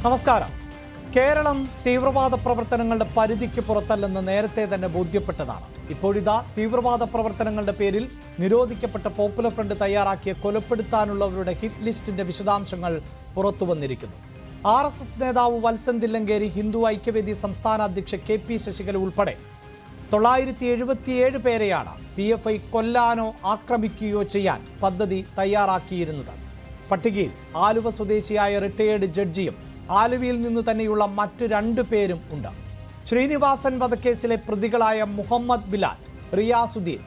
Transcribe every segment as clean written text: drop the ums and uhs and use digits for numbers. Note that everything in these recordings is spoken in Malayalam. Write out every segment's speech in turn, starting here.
നമസ്കാരം. കേരളം തീവ്രവാദ പ്രവർത്തനങ്ങളുടെ പരിധിക്ക് പുറത്തല്ലെന്ന് നേരത്തെ തന്നെ ബോധ്യപ്പെട്ടതാണ്. ഇപ്പോഴിതാ തീവ്രവാദ പ്രവർത്തനങ്ങളുടെ പേരിൽ നിരോധിക്കപ്പെട്ട പോപ്പുലർ ഫ്രണ്ട് തയ്യാറാക്കിയ കൊലപ്പെടുത്താനുള്ളവരുടെ ഹിറ്റ് ലിസ്റ്റിന്റെ വിശദാംശങ്ങൾ പുറത്തു വന്നിരിക്കുന്നു. RSS നേതാവ് വത്സൻ തില്ലങ്കേരി, ഹിന്ദു ഐക്യവേദി സംസ്ഥാന അധ്യക്ഷ KP ശശികല ഉൾപ്പെടെ 977 പേരെയാണ് PFI കൊല്ലാനോ ആക്രമിക്കുകയോ ചെയ്യാൻ പദ്ധതി തയ്യാറാക്കിയിരുന്നത്. പട്ടികയിൽ ആലുവ സ്വദേശിയായ റിട്ടയേർഡ് ജഡ്ജിയും ആലുവയിൽ നിന്ന് തന്നെയുള്ള മറ്റ് 2 പേരും ഉണ്ട്. ശ്രീനിവാസൻ വധക്കേസിലെ പ്രതികളായ മുഹമ്മദ് ബിലാൽ, റിയാസുദ്ദീൻ,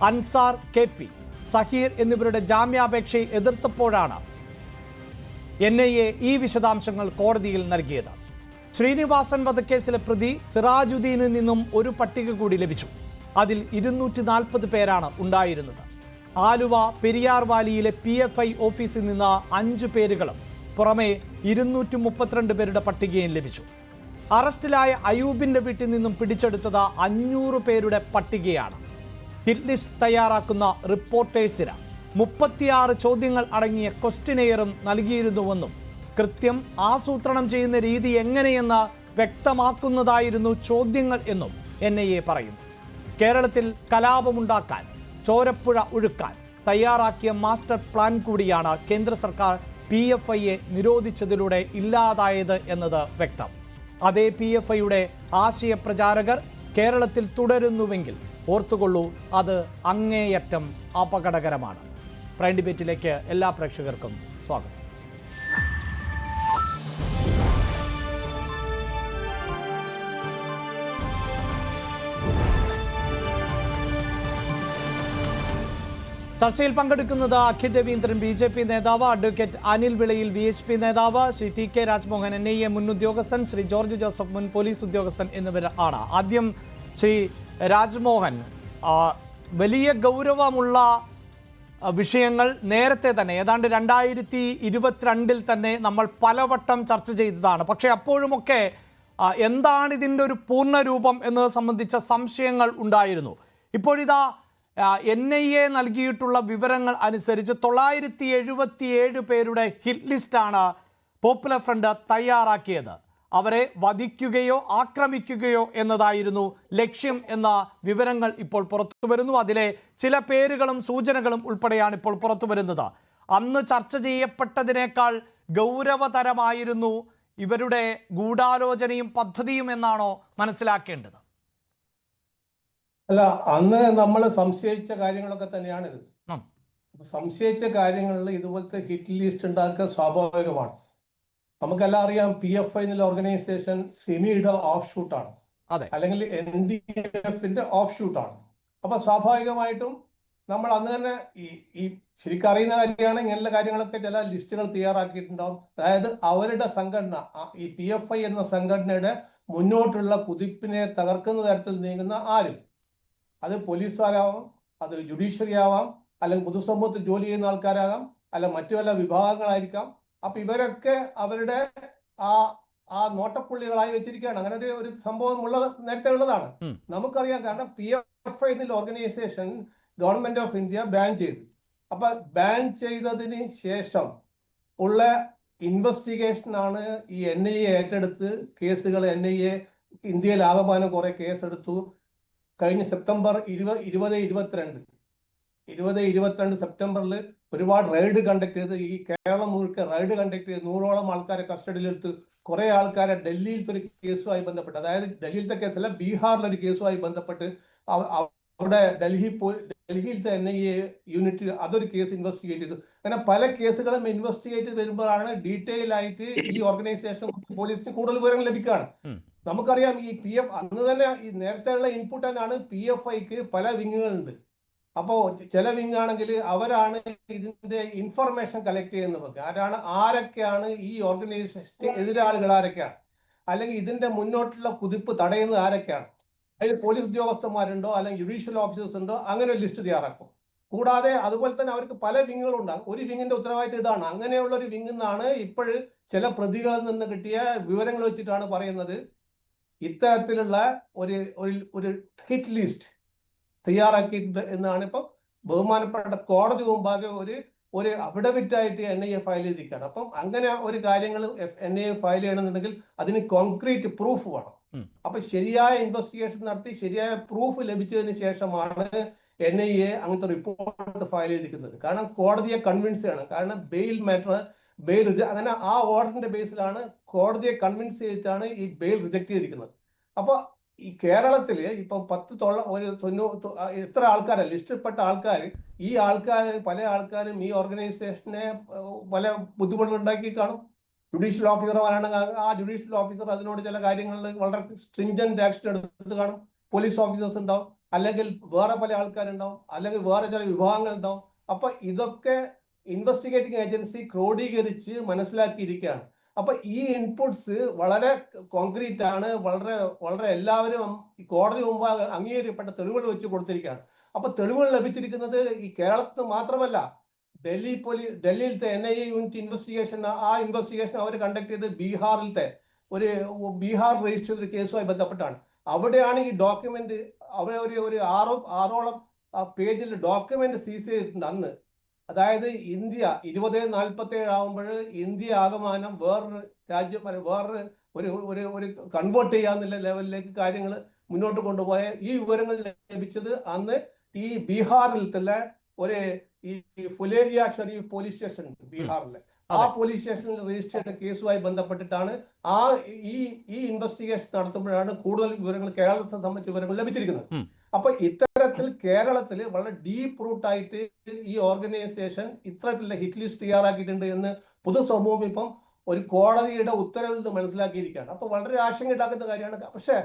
അൻസാർ KP, സഹീർ എന്നിവരുടെ ജാമ്യാപേക്ഷയെ എതിർത്തപ്പോഴാണ് NIA ഈ വിശദാംശങ്ങൾ കോടതിയിൽ നൽകിയത്. ശ്രീനിവാസൻ വധക്കേസിലെ പ്രതി സിറാജുദ്ദീനിൽ നിന്നും ഒരു പട്ടിക കൂടി ലഭിച്ചു. അതിൽ 240 പേരാണ് ഉണ്ടായിരുന്നത്. ആലുവ പെരിയാർ വാലിയിലെ PFI ഓഫീസിൽ നിന്ന് 5 പേരുകളും പുറമെ 232 പേരുടെ പട്ടികയും ലഭിച്ചു. അറസ്റ്റിലായ അയൂബിന്റെ വീട്ടിൽ നിന്നും പിടിച്ചെടുത്തത് 500 പേരുടെ പട്ടികയാണ്. ഹിറ്റ് ലിസ്റ്റ് തയ്യാറാക്കുന്ന റിപ്പോർട്ടേഴ്സിന് 36 ചോദ്യങ്ങൾ അടങ്ങിയ ക്വസ്റ്റ്യനെയറും നൽകിയിരുന്നുവെന്നും കൃത്യം ആസൂത്രണം ചെയ്യുന്ന രീതി എങ്ങനെയെന്ന് വ്യക്തമാക്കുന്നതായിരുന്നു ചോദ്യങ്ങൾ എന്നും NIA പറയുന്നു. കേരളത്തിൽ കലാപമുണ്ടാക്കാൻ, ചോരപ്പുഴ ഒഴുക്കാൻ തയ്യാറാക്കിയ മാസ്റ്റർ പ്ലാൻ കൂടിയാണ് കേന്ദ്ര സർക്കാർ PFIയെ നിരോധിച്ചതിലൂടെ ഇല്ലാതായത് എന്നത് വ്യക്തം. അതേ PFIയുടെ ആശയപ്രചാരകർ കേരളത്തിൽ തുടരുന്നുവെങ്കിൽ ഓർത്തുകൊള്ളൂ, അത് അങ്ങേയറ്റം അപകടകരമാണ്. പ്രൈം ഡിബേറ്റിലേക്ക് എല്ലാ പ്രേക്ഷകർക്കും സ്വാഗതം. ചർച്ചയിൽ പങ്കെടുക്കുന്നത് അഖിൽ രവീന്ദ്രൻ BJP നേതാവ്, അഡ്വക്കേറ്റ് അനിൽ വിളയിൽ VHP നേതാവ്, ശ്രീ TK രാജ്മോഹൻ NIA മുൻ ഉദ്യോഗസ്ഥൻ, ശ്രീ ജോർജ് ജോസഫ് മുൻ പോലീസ് ഉദ്യോഗസ്ഥൻ എന്നിവർ ആണ്. ആദ്യം ശ്രീ രാജ്മോഹൻ, വലിയ ഗൗരവമുള്ള വിഷയങ്ങൾ നേരത്തെ തന്നെ ഏതാണ്ട് 2022 തന്നെ നമ്മൾ പലവട്ടം ചർച്ച ചെയ്തതാണ്. പക്ഷേ അപ്പോഴുമൊക്കെ എന്താണ് ഇതിൻ്റെ ഒരു പൂർണ്ണ രൂപം എന്നത് സംബന്ധിച്ച സംശയങ്ങൾ ഉണ്ടായിരുന്നു. ഇപ്പോഴിതാ NIA നൽകിയിട്ടുള്ള വിവരങ്ങൾ അനുസരിച്ച് 977 പേരുടെ ഹിറ്റ് ലിസ്റ്റാണ് പോപ്പുലർ ഫ്രണ്ട് തയ്യാറാക്കിയത്. അവരെ വധിക്കുകയോ ആക്രമിക്കുകയോ എന്നതായിരുന്നു ലക്ഷ്യം എന്ന വിവരങ്ങൾ ഇപ്പോൾ പുറത്തു വരുന്നു. അതിലെ ചില പേരുകളും സൂചനകളും ഉൾപ്പെടെയാണ് ഇപ്പോൾ പുറത്തു വരുന്നത്. അന്ന് ചർച്ച ചെയ്യപ്പെട്ടതിനേക്കാൾ ഗൗരവതരമായിരുന്നു ഇവരുടെ ഗൂഢാലോചനയും പദ്ധതിയും എന്നാണോ മനസ്സിലാക്കേണ്ടത്? അല്ല, അന്ന് നമ്മൾ സംശയിച്ച കാര്യങ്ങളൊക്കെ തന്നെയാണിത്. സംശയിച്ച കാര്യങ്ങളിൽ ഇതുപോലത്തെ ഹിറ്റ് ലിസ്റ്റ് ഉണ്ടാക്കുക സ്വാഭാവികമാണ്. നമുക്കെല്ലാം അറിയാം, PFI എന്നുള്ള ഓർഗനൈസേഷൻ സിമിയുടെ ഓഫ് ഷൂട്ടാണ്, അല്ലെങ്കിൽ NDF-ന്റെ ഓഫ് ഷൂട്ടാണ്. അപ്പൊ സ്വാഭാവികമായിട്ടും നമ്മൾ അന്ന് തന്നെ ഈ ശരിക്കും അറിയുന്ന കാര്യമാണ്, ഇങ്ങനെയുള്ള കാര്യങ്ങളൊക്കെ ചില ലിസ്റ്റുകൾ തയ്യാറാക്കിയിട്ടുണ്ടാവും. അതായത് അവരുടെ സംഘടന, ഈ PFI എന്ന സംഘടനയുടെ മുന്നോട്ടുള്ള കുതിപ്പിനെ തകർക്കുന്ന തരത്തിൽ നീങ്ങുന്ന ആരും, അത് പോലീസുകാരാവാം, അത് ജുഡീഷ്യറി ആവാം, അല്ലെങ്കിൽ പൊതുസമൂഹത്തിൽ ജോലി ചെയ്യുന്ന ആൾക്കാരാകാം, അല്ല മറ്റു പല വിഭാഗങ്ങളായിരിക്കാം. അപ്പൊ ഇവരൊക്കെ അവരുടെ ആ നോട്ടപ്പുള്ളികളായി വെച്ചിരിക്കുകയാണ്. അങ്ങനെ ഒരു സംഭവം നേരത്തെ ഉള്ളതാണ്, നമുക്കറിയാം. കാരണം PFI എന്നുള്ള organisation government of India ban ചെയ്തു. അപ്പൊ ബാൻ ചെയ്തതിന് ശേഷം ഉള്ള ഇൻവെസ്റ്റിഗേഷൻ ആണ് ഈ NIA ഏറ്റെടുത്ത് കേസുകൾ. NIA ഇന്ത്യയിൽ ആകമാനം കുറെ കേസെടുത്തു. കഴിഞ്ഞ സെപ്റ്റംബർ 2022 സെപ്റ്റംബറിൽ ഒരുപാട് റെയ്ഡ് കണ്ടക്ട് ചെയ്ത്, ഈ കേരളം മുഴുക്ക റെയ്ഡ് കണ്ടക്ട് ചെയ്ത് 100ഓളം ആൾക്കാരെ കസ്റ്റഡിയിലെടുത്ത്, കുറെ ആൾക്കാരെ ഡൽഹിയിലത്തെ ഒരു കേസുമായി ബന്ധപ്പെട്ട്, അതായത് ഡൽഹിയിലത്തെ കേസല്ല, ബീഹാറിലൊരു കേസുമായി ബന്ധപ്പെട്ട് അവിടെ ഡൽഹിയിലത്തെ NIA യൂണിറ്റ് അതൊരു കേസ് ഇൻവെസ്റ്റിഗേറ്റ് ചെയ്തു. അങ്ങനെ പല കേസുകളും ഇൻവെസ്റ്റിഗേറ്റ് വരുമ്പോഴാണ് ഡീറ്റെയിൽ ആയിട്ട് ഈ ഓർഗനൈസേഷൻ പോലീസിന് കൂടുതൽ വിവരങ്ങൾ ലഭിക്കുകയാണ്. നമുക്കറിയാം, ഈ അന്ന് തന്നെ ഈ നേരത്തെയുള്ള ഇൻപുട്ട് തന്നെയാണ്, PFIക്ക് പല വിങ്ങുകളുണ്ട്. അപ്പോ ചില വിങ് ആണെങ്കിൽ അവരാണ് ഇതിന്റെ ഇൻഫർമേഷൻ കളക്ട് ചെയ്യുന്നത്. ആരൊക്കെയാണ് ഈ ഓർഗനൈസേഷൻ എതിരാളികൾ, ആരൊക്കെയാണ്, അല്ലെങ്കിൽ ഇതിന്റെ മുന്നോട്ടുള്ള കുതിപ്പ് തടയുന്നത് ആരൊക്കെയാണ്, അതിൽ പോലീസ് ഉദ്യോഗസ്ഥന്മാരുണ്ടോ അല്ലെങ്കിൽ ജുഡീഷ്യൽ ഓഫീസേഴ്സ് ഉണ്ടോ, അങ്ങനെ ഒരു ലിസ്റ്റ് തയ്യാറാക്കും. കൂടാതെ അതുപോലെ തന്നെ അവർക്ക് പല വിങ്ങുകളുണ്ടാകും. ഒരു വിങ്ങിന്റെ ഉത്തരവാദിത്തം ഇതാണ്. അങ്ങനെയുള്ള ഒരു വിങ്ങിൽ നിന്നാണ് ഇപ്പോഴും ചില പ്രതികളിൽ നിന്ന് കിട്ടിയ വിവരങ്ങൾ വെച്ചിട്ടാണ് പറയുന്നത് ഇത്തരത്തിലുള്ള ഒരു ഹിറ്റ് ലിസ്റ്റ് തയ്യാറാക്കിയിട്ടുണ്ട് എന്നാണ് ഇപ്പം ബഹുമാനപ്പെട്ട കോടതി മുമ്പാകെ ഒരു ഒരു അഫിഡവിറ്റ് ആയിട്ട് NIA ഫയൽ ചെയ്തിരിക്കുകയാണ്. അപ്പം അങ്ങനെ ഒരു കാര്യങ്ങൾ NIA ഫയൽ ചെയ്യണമെന്നുണ്ടെങ്കിൽ അതിന് കോൺക്രീറ്റ് പ്രൂഫ് വേണം. അപ്പൊ ശരിയായ ഇൻവെസ്റ്റിഗേഷൻ നടത്തി ശരിയായ പ്രൂഫ് ലഭിച്ചതിന് ശേഷമാണ് NIA അങ്ങനത്തെ റിപ്പോർട്ട് ഫയൽ ചെയ്തിരിക്കുന്നത്. കാരണം കോടതിയെ കൺവിൻസ് ചെയ്യണം. കാരണം ബെയിൽ മാറ്റർ അങ്ങനെ ആ ഓർഡറിന്റെ ബേസിലാണ് കോടതിയെ കൺവിൻസ് ചെയ്തിട്ടാണ് ഈ ബെയിൽ റിജക്ട് ചെയ്തിരിക്കുന്നത്. അപ്പൊ ഈ കേരളത്തില് ഇപ്പം 90 എത്ര ആൾക്കാരെ ലിസ്റ്റിൽപ്പെട്ട ആൾക്കാർ, ഈ ആൾക്കാർ പല ആൾക്കാരും ഈ ഓർഗനൈസേഷനെ പല ബുദ്ധിമുട്ടുകൾ ഉണ്ടാക്കി കാണും. ജുഡീഷ്യൽ ഓഫീസർമാരാണ്, ആ ജുഡീഷ്യൽ ഓഫീസർ അതിനോട് ചില കാര്യങ്ങളിൽ വളരെ സ്ട്രിഞ്ചന്റ് ആക്ഷൻ എടുത്ത് കാണും. പോലീസ് ഓഫീസേഴ്സ് ഉണ്ടാവും, അല്ലെങ്കിൽ വേറെ പല ആൾക്കാരുണ്ടാവും, അല്ലെങ്കിൽ വേറെ ചില വിഭാഗങ്ങൾ ഉണ്ടാവും. അപ്പൊ ഇതൊക്കെ ഇൻവെസ്റ്റിഗേറ്റിംഗ് ഏജൻസി ക്രോഡീകരിച്ച് മനസ്സിലാക്കിയിരിക്കുകയാണ്. അപ്പൊ ഈ ഇൻപുട്സ് വളരെ കോൺക്രീറ്റ് ആണ്, വളരെ വളരെ എല്ലാവരും കോടതി മുമ്പ് അംഗീകരിക്കപ്പെട്ട തെളിവുകൾ വെച്ച് കൊടുത്തിരിക്കുകയാണ്. അപ്പൊ തെളിവുകൾ ലഭിച്ചിരിക്കുന്നത് ഈ കേരളത്തിൽ മാത്രമല്ല, ഡൽഹിയിലത്തെ NIA യൂണിറ്റ് ഇൻവെസ്റ്റിഗേഷൻ, ആ ഇൻവെസ്റ്റിഗേഷൻ അവർ കണ്ടക്ട് ചെയ്ത് ബീഹാർ രജിസ്റ്റർ ചെയ്ത കേസുമായി ബന്ധപ്പെട്ടാണ്. അവിടെയാണ് ഈ ഡോക്യുമെന്റ്, അവിടെ ഒരു ആറോളം പേജിൽ ഡോക്യുമെന്റ് സീസ് ചെയ്തിട്ടുണ്ട് അന്ന്. അതായത് ഇന്ത്യ 2047 ആകുമ്പോൾ ഇന്ത്യ ആകമാനം വേറൊരു രാജ്യം, വേറൊരു ഒരു കൺവേർട്ട് ചെയ്യാന്നുള്ള ലെവലിലേക്ക് കാര്യങ്ങൾ മുന്നോട്ട് കൊണ്ടുപോയ ഈ വിവരങ്ങൾ ലഭിച്ചത് അന്ന് ഈ ബീഹാറിലത്തെ ഈ ഫുലേരിയ ഷെരീഫ് പോലീസ് സ്റ്റേഷൻ ബീഹാറിലെ ആ പോലീസ് സ്റ്റേഷനിൽ രജിസ്റ്റർ ചെയ്ത കേസുമായി ബന്ധപ്പെട്ടിട്ടാണ് ഈ ഇൻവെസ്റ്റിഗേഷൻ നടത്തുമ്പോഴാണ് കൂടുതൽ വിവരങ്ങൾ, കേരളത്തെ സംബന്ധിച്ച വിവരങ്ങൾ ലഭിച്ചിരിക്കുന്നത്. അപ്പൊ ഇത്തരത്തിൽ കേരളത്തിൽ വളരെ ഡീപ്പ് റൂട്ടായിട്ട് ഈ ഓർഗനൈസേഷൻ ഇത്തരത്തിലുള്ള ഹിറ്റ് ലിസ്റ്റ് തയ്യാറാക്കിയിട്ടുണ്ട് എന്ന് പൊതുസമൂഹം ഇപ്പം ഒരു കോടതിയുടെ ഉത്തരവിൽ നിന്ന് മനസ്സിലാക്കിയിരിക്കുകയാണ്. അപ്പൊ വളരെ ആശങ്ക ഉണ്ടാക്കുന്ന കാര്യമാണ്. പക്ഷെ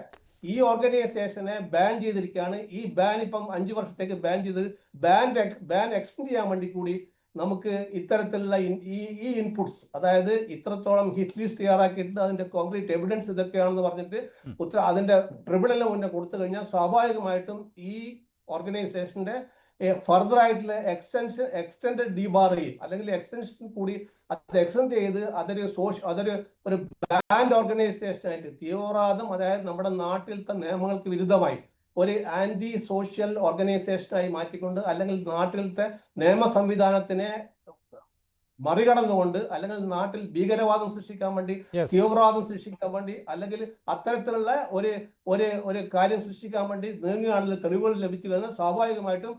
ഈ ഓർഗനൈസേഷനെ ബാൻ ചെയ്തിരിക്കുകയാണ്. ഈ ബാൻ ഇപ്പം 5 വർഷത്തേക്ക് ബാൻ ചെയ്ത് ബാൻ എക്സ്റ്റെൻഡ് ചെയ്യാൻ വേണ്ടി കൂടി നമുക്ക് ഇത്തരത്തിലുള്ള ഈ ഇൻപുട്സ്, അതായത് ഇത്രത്തോളം ഹിറ്റ് ലിസ്റ്റ് തയ്യാറാക്കിയിട്ട് അതിന്റെ കോൺക്രീറ്റ് എവിഡൻസ് ഇതൊക്കെയാണെന്ന് പറഞ്ഞിട്ട് അതിന്റെ ട്രിബ്യൂണലിന് മുന്നേ കൊടുത്തു കഴിഞ്ഞാൽ സ്വാഭാവികമായിട്ടും ഈ ഓർഗനൈസേഷന്റെ ഫർദർ ആയിട്ടുള്ള എക്സ്റ്റൻഡ് ഡീബാറിംഗ് അല്ലെങ്കിൽ എക്സ്റ്റൻഷൻ കൂടി അത് എക്സ്റ്റെൻഡ് ചെയ്ത് അതൊരു ബാൻഡ് ഓർഗനൈസേഷൻ ആയിട്ട് തീവ്രവാദം, അതായത് നമ്മുടെ നാട്ടിലത്തെ നിയമങ്ങൾക്ക് വിരുദ്ധമായി ഒരു ആന്റി സോഷ്യൽ ഓർഗനൈസേഷനായി മാറ്റിക്കൊണ്ട്, അല്ലെങ്കിൽ നാട്ടിലത്തെ നിയമ സംവിധാനത്തിനെ മറികടന്നുകൊണ്ട്, അല്ലെങ്കിൽ നാട്ടിൽ ഭീകരവാദം സൃഷ്ടിക്കാൻ വേണ്ടി, തീവ്രവാദം സൃഷ്ടിക്കാൻ വേണ്ടി, അല്ലെങ്കിൽ അത്തരത്തിലുള്ള ഒരു കാര്യം സൃഷ്ടിക്കാൻ വേണ്ടി നീങ്ങുകയാണെങ്കിൽ തെളിവുകൾ ലഭിച്ചു കഴിഞ്ഞാൽ സ്വാഭാവികമായിട്ടും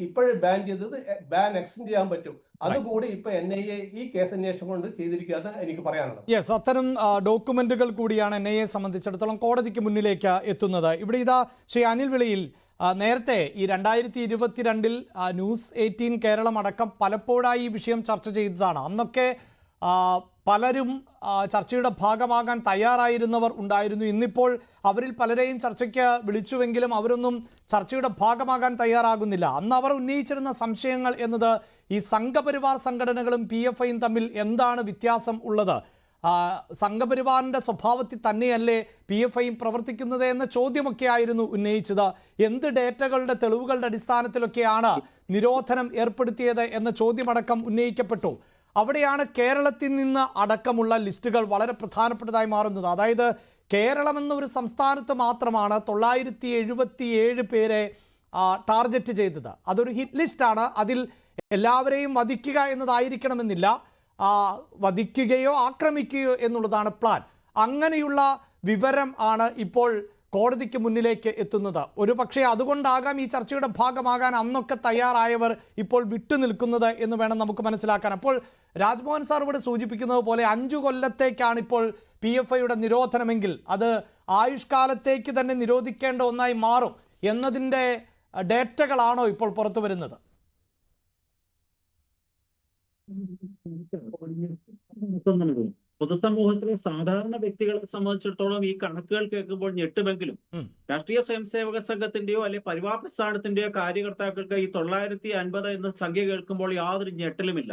ഇപ്പോഴും ബാൻ ചെയ്തത് ബാൻ എക്സ്റ്റെൻഡ് ചെയ്യാൻ പറ്റും. അതുകൂടി ഇപ്പൊ NIA ഈ കേസ് അന്വേഷണം കൊണ്ട് ചെയ്തിരിക്കുകയെന്ന് എനിക്ക് പറയാനുള്ളത്. യെസ്, അത്തരം ഡോക്യുമെന്റുകൾ കൂടിയാണ് NIA സംബന്ധിച്ചിടത്തോളം കോടതിക്ക് മുന്നിലേക്ക് എത്തുന്നത്. ഇവിടെ ഇതാ ശ്രീ അനിൽ വിളയിൽ, നേരത്തെ ഈ 2022 ന്യൂസ് 18 കേരളം അടക്കം പലപ്പോഴായി ഈ വിഷയം ചർച്ച ചെയ്തതാണ്. അന്നൊക്കെ പലരും ചർച്ചയുടെ ഭാഗമാകാൻ തയ്യാറായിരുന്നവർ ഉണ്ടായിരുന്നു. ഇന്നിപ്പോൾ അവരിൽ പലരെയും ചർച്ചയ്ക്ക് വിളിച്ചുവെങ്കിലും അവരൊന്നും ചർച്ചയുടെ ഭാഗമാകാൻ തയ്യാറാകുന്നില്ല. അന്ന് അവർ ഉന്നയിച്ചിരുന്ന സംശയങ്ങൾ എന്നത് ഈ സംഘപരിവാർ സംഘടനകളും PFIയും തമ്മിൽ എന്താണ് വ്യത്യാസം ഉള്ളത്, സംഘപരിവാറിൻ്റെ സ്വഭാവത്തിൽ തന്നെയല്ലേ PFIയും പ്രവർത്തിക്കുന്നത് എന്ന ചോദ്യമൊക്കെ ആയിരുന്നു ഉന്നയിച്ചത്. എന്ത് ഡേറ്റകളുടെ തെളിവുകളുടെ അടിസ്ഥാനത്തിലൊക്കെയാണ് നിരോധനം ഏർപ്പെടുത്തിയത് എന്ന ചോദ്യമടക്കം ഉന്നയിക്കപ്പെട്ടു. അവിടെയാണ് കേരളത്തിൽ നിന്ന് അടക്കമുള്ള ലിസ്റ്റുകൾ വളരെ പ്രധാനപ്പെട്ടതായി മാറുന്നത്. അതായത് കേരളം എന്ന ഒരു സംസ്ഥാനത്ത് മാത്രമാണ് 977 പേരെ ടാർഗറ്റ് ചെയ്തത്. അതൊരു ഹിറ്റ് ലിസ്റ്റാണ്. അതിൽ എല്ലാവരെയും വധിക്കുക എന്നതായിരിക്കണമെന്നില്ല, വധിക്കുകയോ ആക്രമിക്കുകയോ എന്നുള്ളതാണ് പ്ലാൻ. അങ്ങനെയുള്ള വിവരം ആണ് ഇപ്പോൾ കോടതിക്ക് മുന്നിലേക്ക് എത്തുന്നത്. ഒരു പക്ഷേ അതുകൊണ്ടാകാം ഈ ചർച്ചയുടെ ഭാഗമാകാൻ അന്നൊക്കെ തയ്യാറായവർ ഇപ്പോൾ വിട്ടുനിൽക്കുന്നത് എന്ന് വേണം നമുക്ക് മനസ്സിലാക്കാൻ. അപ്പോൾ രാജ്മോഹൻ സാർ ഇവിടെ സൂചിപ്പിക്കുന്നത് പോലെ 5 കൊല്ലത്തേക്കാണ് ഇപ്പോൾ PFIയുടെ നിരോധനമെങ്കിൽ അത് ആയുഷ്കാലത്തേക്ക് തന്നെ നിരോധിക്കേണ്ട ഒന്നായി മാറും എന്നതിൻ്റെ ഡേറ്റകളാണോ ഇപ്പോൾ പുറത്തു വരുന്നത്? പൊതുസമൂഹത്തിലെ സാധാരണ വ്യക്തികളെ സംബന്ധിച്ചിടത്തോളം ഈ കണക്കുകൾ കേൾക്കുമ്പോൾ ഞെട്ടുമെങ്കിലും രാഷ്ട്രീയ സ്വയംസേവക സംഘത്തിന്റെയോ അല്ലെ പരിവാർ പ്രസ്ഥാനത്തിന്റെയോ കാര്യകർത്താക്കൾക്ക് ഈ 950 എന്ന സംഖ്യ കേൾക്കുമ്പോൾ യാതൊരു ഞെട്ടലുമില്ല.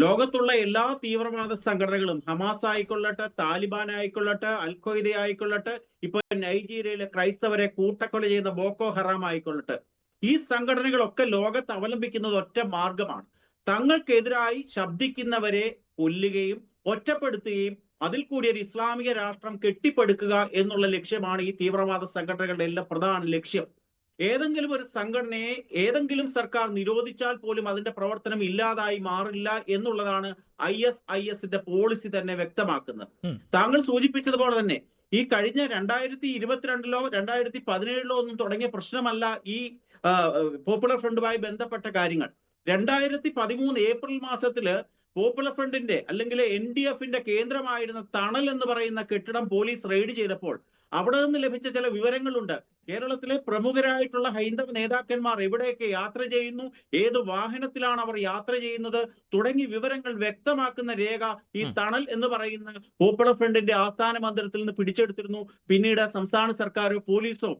ലോകത്തുള്ള എല്ലാ തീവ്രവാദ സംഘടനകളും, ഹമാസ് ആയിക്കൊള്ളട്ടെ, താലിബാൻ ആയിക്കൊള്ളട്ടെ, അൽ ഖ്വയ്ദ ആയിക്കൊള്ളട്ടെ, ഇപ്പൊ നൈജീരിയയിലെ ക്രൈസ്തവരെ കൂട്ടക്കൊല ചെയ്യുന്ന ബോക്കോ ഹറാം ആയിക്കൊള്ളട്ടെ, ഈ സംഘടനകളൊക്കെ ലോകത്ത് അവലംബിക്കുന്നത് ഒറ്റ മാർഗമാണ്: തങ്ങൾക്കെതിരായി ശബ്ദിക്കുന്നവരെ കൊല്ലുകയും ഒറ്റപ്പെടുത്തുകയും അതിൽ കൂടി ഒരു ഇസ്ലാമിക രാഷ്ട്രം കെട്ടിപ്പടുക്കുക എന്നുള്ള ലക്ഷ്യമാണ് ഈ തീവ്രവാദ സംഘടനകളുടെ എല്ലാം പ്രധാന ലക്ഷ്യം. ഏതെങ്കിലും ഒരു സംഘടനയെ ഏതെങ്കിലും സർക്കാർ നിരോധിച്ചാൽ പോലും അതിന്റെ പ്രവർത്തനം ഇല്ലാതായി മാറില്ല എന്നുള്ളതാണ് ISISന്റെ പോളിസി തന്നെ വ്യക്തമാക്കുന്നത്. താങ്കൾ സൂചിപ്പിച്ചതുപോലെ തന്നെ ഈ കഴിഞ്ഞ 2022-ലോ 2017-ലോ ഒന്നും തുടങ്ങിയ പ്രശ്നമല്ല ഈ പോപ്പുലർ ഫ്രണ്ടുമായി ബന്ധപ്പെട്ട കാര്യങ്ങൾ. 2013 ഏപ്രിൽ മാസത്തില് പോപ്പുലർ ഫ്രണ്ടിന്റെ അല്ലെങ്കിൽ NDFന്റെ കേന്ദ്രമായിരുന്ന തണൽ എന്ന് പറയുന്ന കെട്ടിടം പോലീസ് റെയ്ഡ് ചെയ്തപ്പോൾ അവിടെ നിന്ന് ലഭിച്ച ചില വിവരങ്ങളുണ്ട്. കേരളത്തിലെ പ്രമുഖരായിട്ടുള്ള ഹൈന്ദവ നേതാക്കന്മാർ എവിടെയൊക്കെ യാത്ര ചെയ്യുന്നു, ഏത് വാഹനത്തിലാണ് അവർ യാത്ര ചെയ്യുന്നത് തുടങ്ങി വിവരങ്ങൾ വ്യക്തമാക്കുന്ന രേഖ ഈ തണൽ എന്ന് പറയുന്ന പോപ്പുലർ ഫ്രണ്ടിന്റെ ആസ്ഥാന മന്ദിരത്തിൽ നിന്ന് പിടിച്ചെടുത്തിരുന്നു. പിന്നീട് സംസ്ഥാന സർക്കാരോ പോലീസോ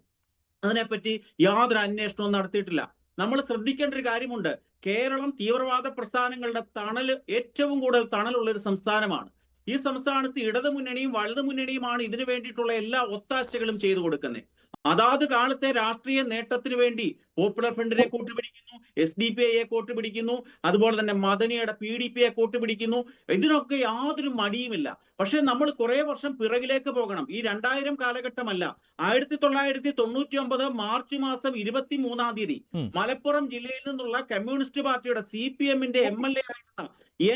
അതിനെപ്പറ്റി യാതൊരു അന്വേഷണവും നടത്തിയിട്ടില്ല. നമ്മൾ ശ്രദ്ധിക്കേണ്ട ഒരു കാര്യമുണ്ട്. കേരളം തീവ്രവാദ പ്രസ്ഥാനങ്ങളുടെ ഏറ്റവും കൂടുതൽ തണലുള്ള ഒരു സംസ്ഥാനമാണ്. ഈ സംസ്ഥാനത്ത് ഇടതു മുന്നണിയും വലതു മുന്നണിയുമാണ് ഇതിനു വേണ്ടിയിട്ടുള്ള എല്ലാ ഒത്താശകളും ചെയ്തു കൊടുക്കുന്നത്. അതാത് കാലത്തെ രാഷ്ട്രീയ നേട്ടത്തിന് വേണ്ടി പോപ്പുലർ ഫ്രണ്ടിനെ കൂട്ടുപിടിക്കുന്നു, SDPIയെ കൂട്ടുപിടിക്കുന്നു, അതുപോലെ തന്നെ മദനിയുടെ PDPയെ കൂട്ടുപിടിക്കുന്നു. ഇതിനൊക്കെ യാതൊരു മടിയുമില്ല. പക്ഷെ നമ്മൾ കുറെ വർഷം പിറകിലേക്ക് പോകണം. ഈ 2000 കാലഘട്ടമല്ല, 1999 മാർച്ച് മാസം 23-ാം തീയതി മലപ്പുറം ജില്ലയിൽ നിന്നുള്ള കമ്മ്യൂണിസ്റ്റ് പാർട്ടിയുടെ CPMന്റെ MLA ആയിരുന്ന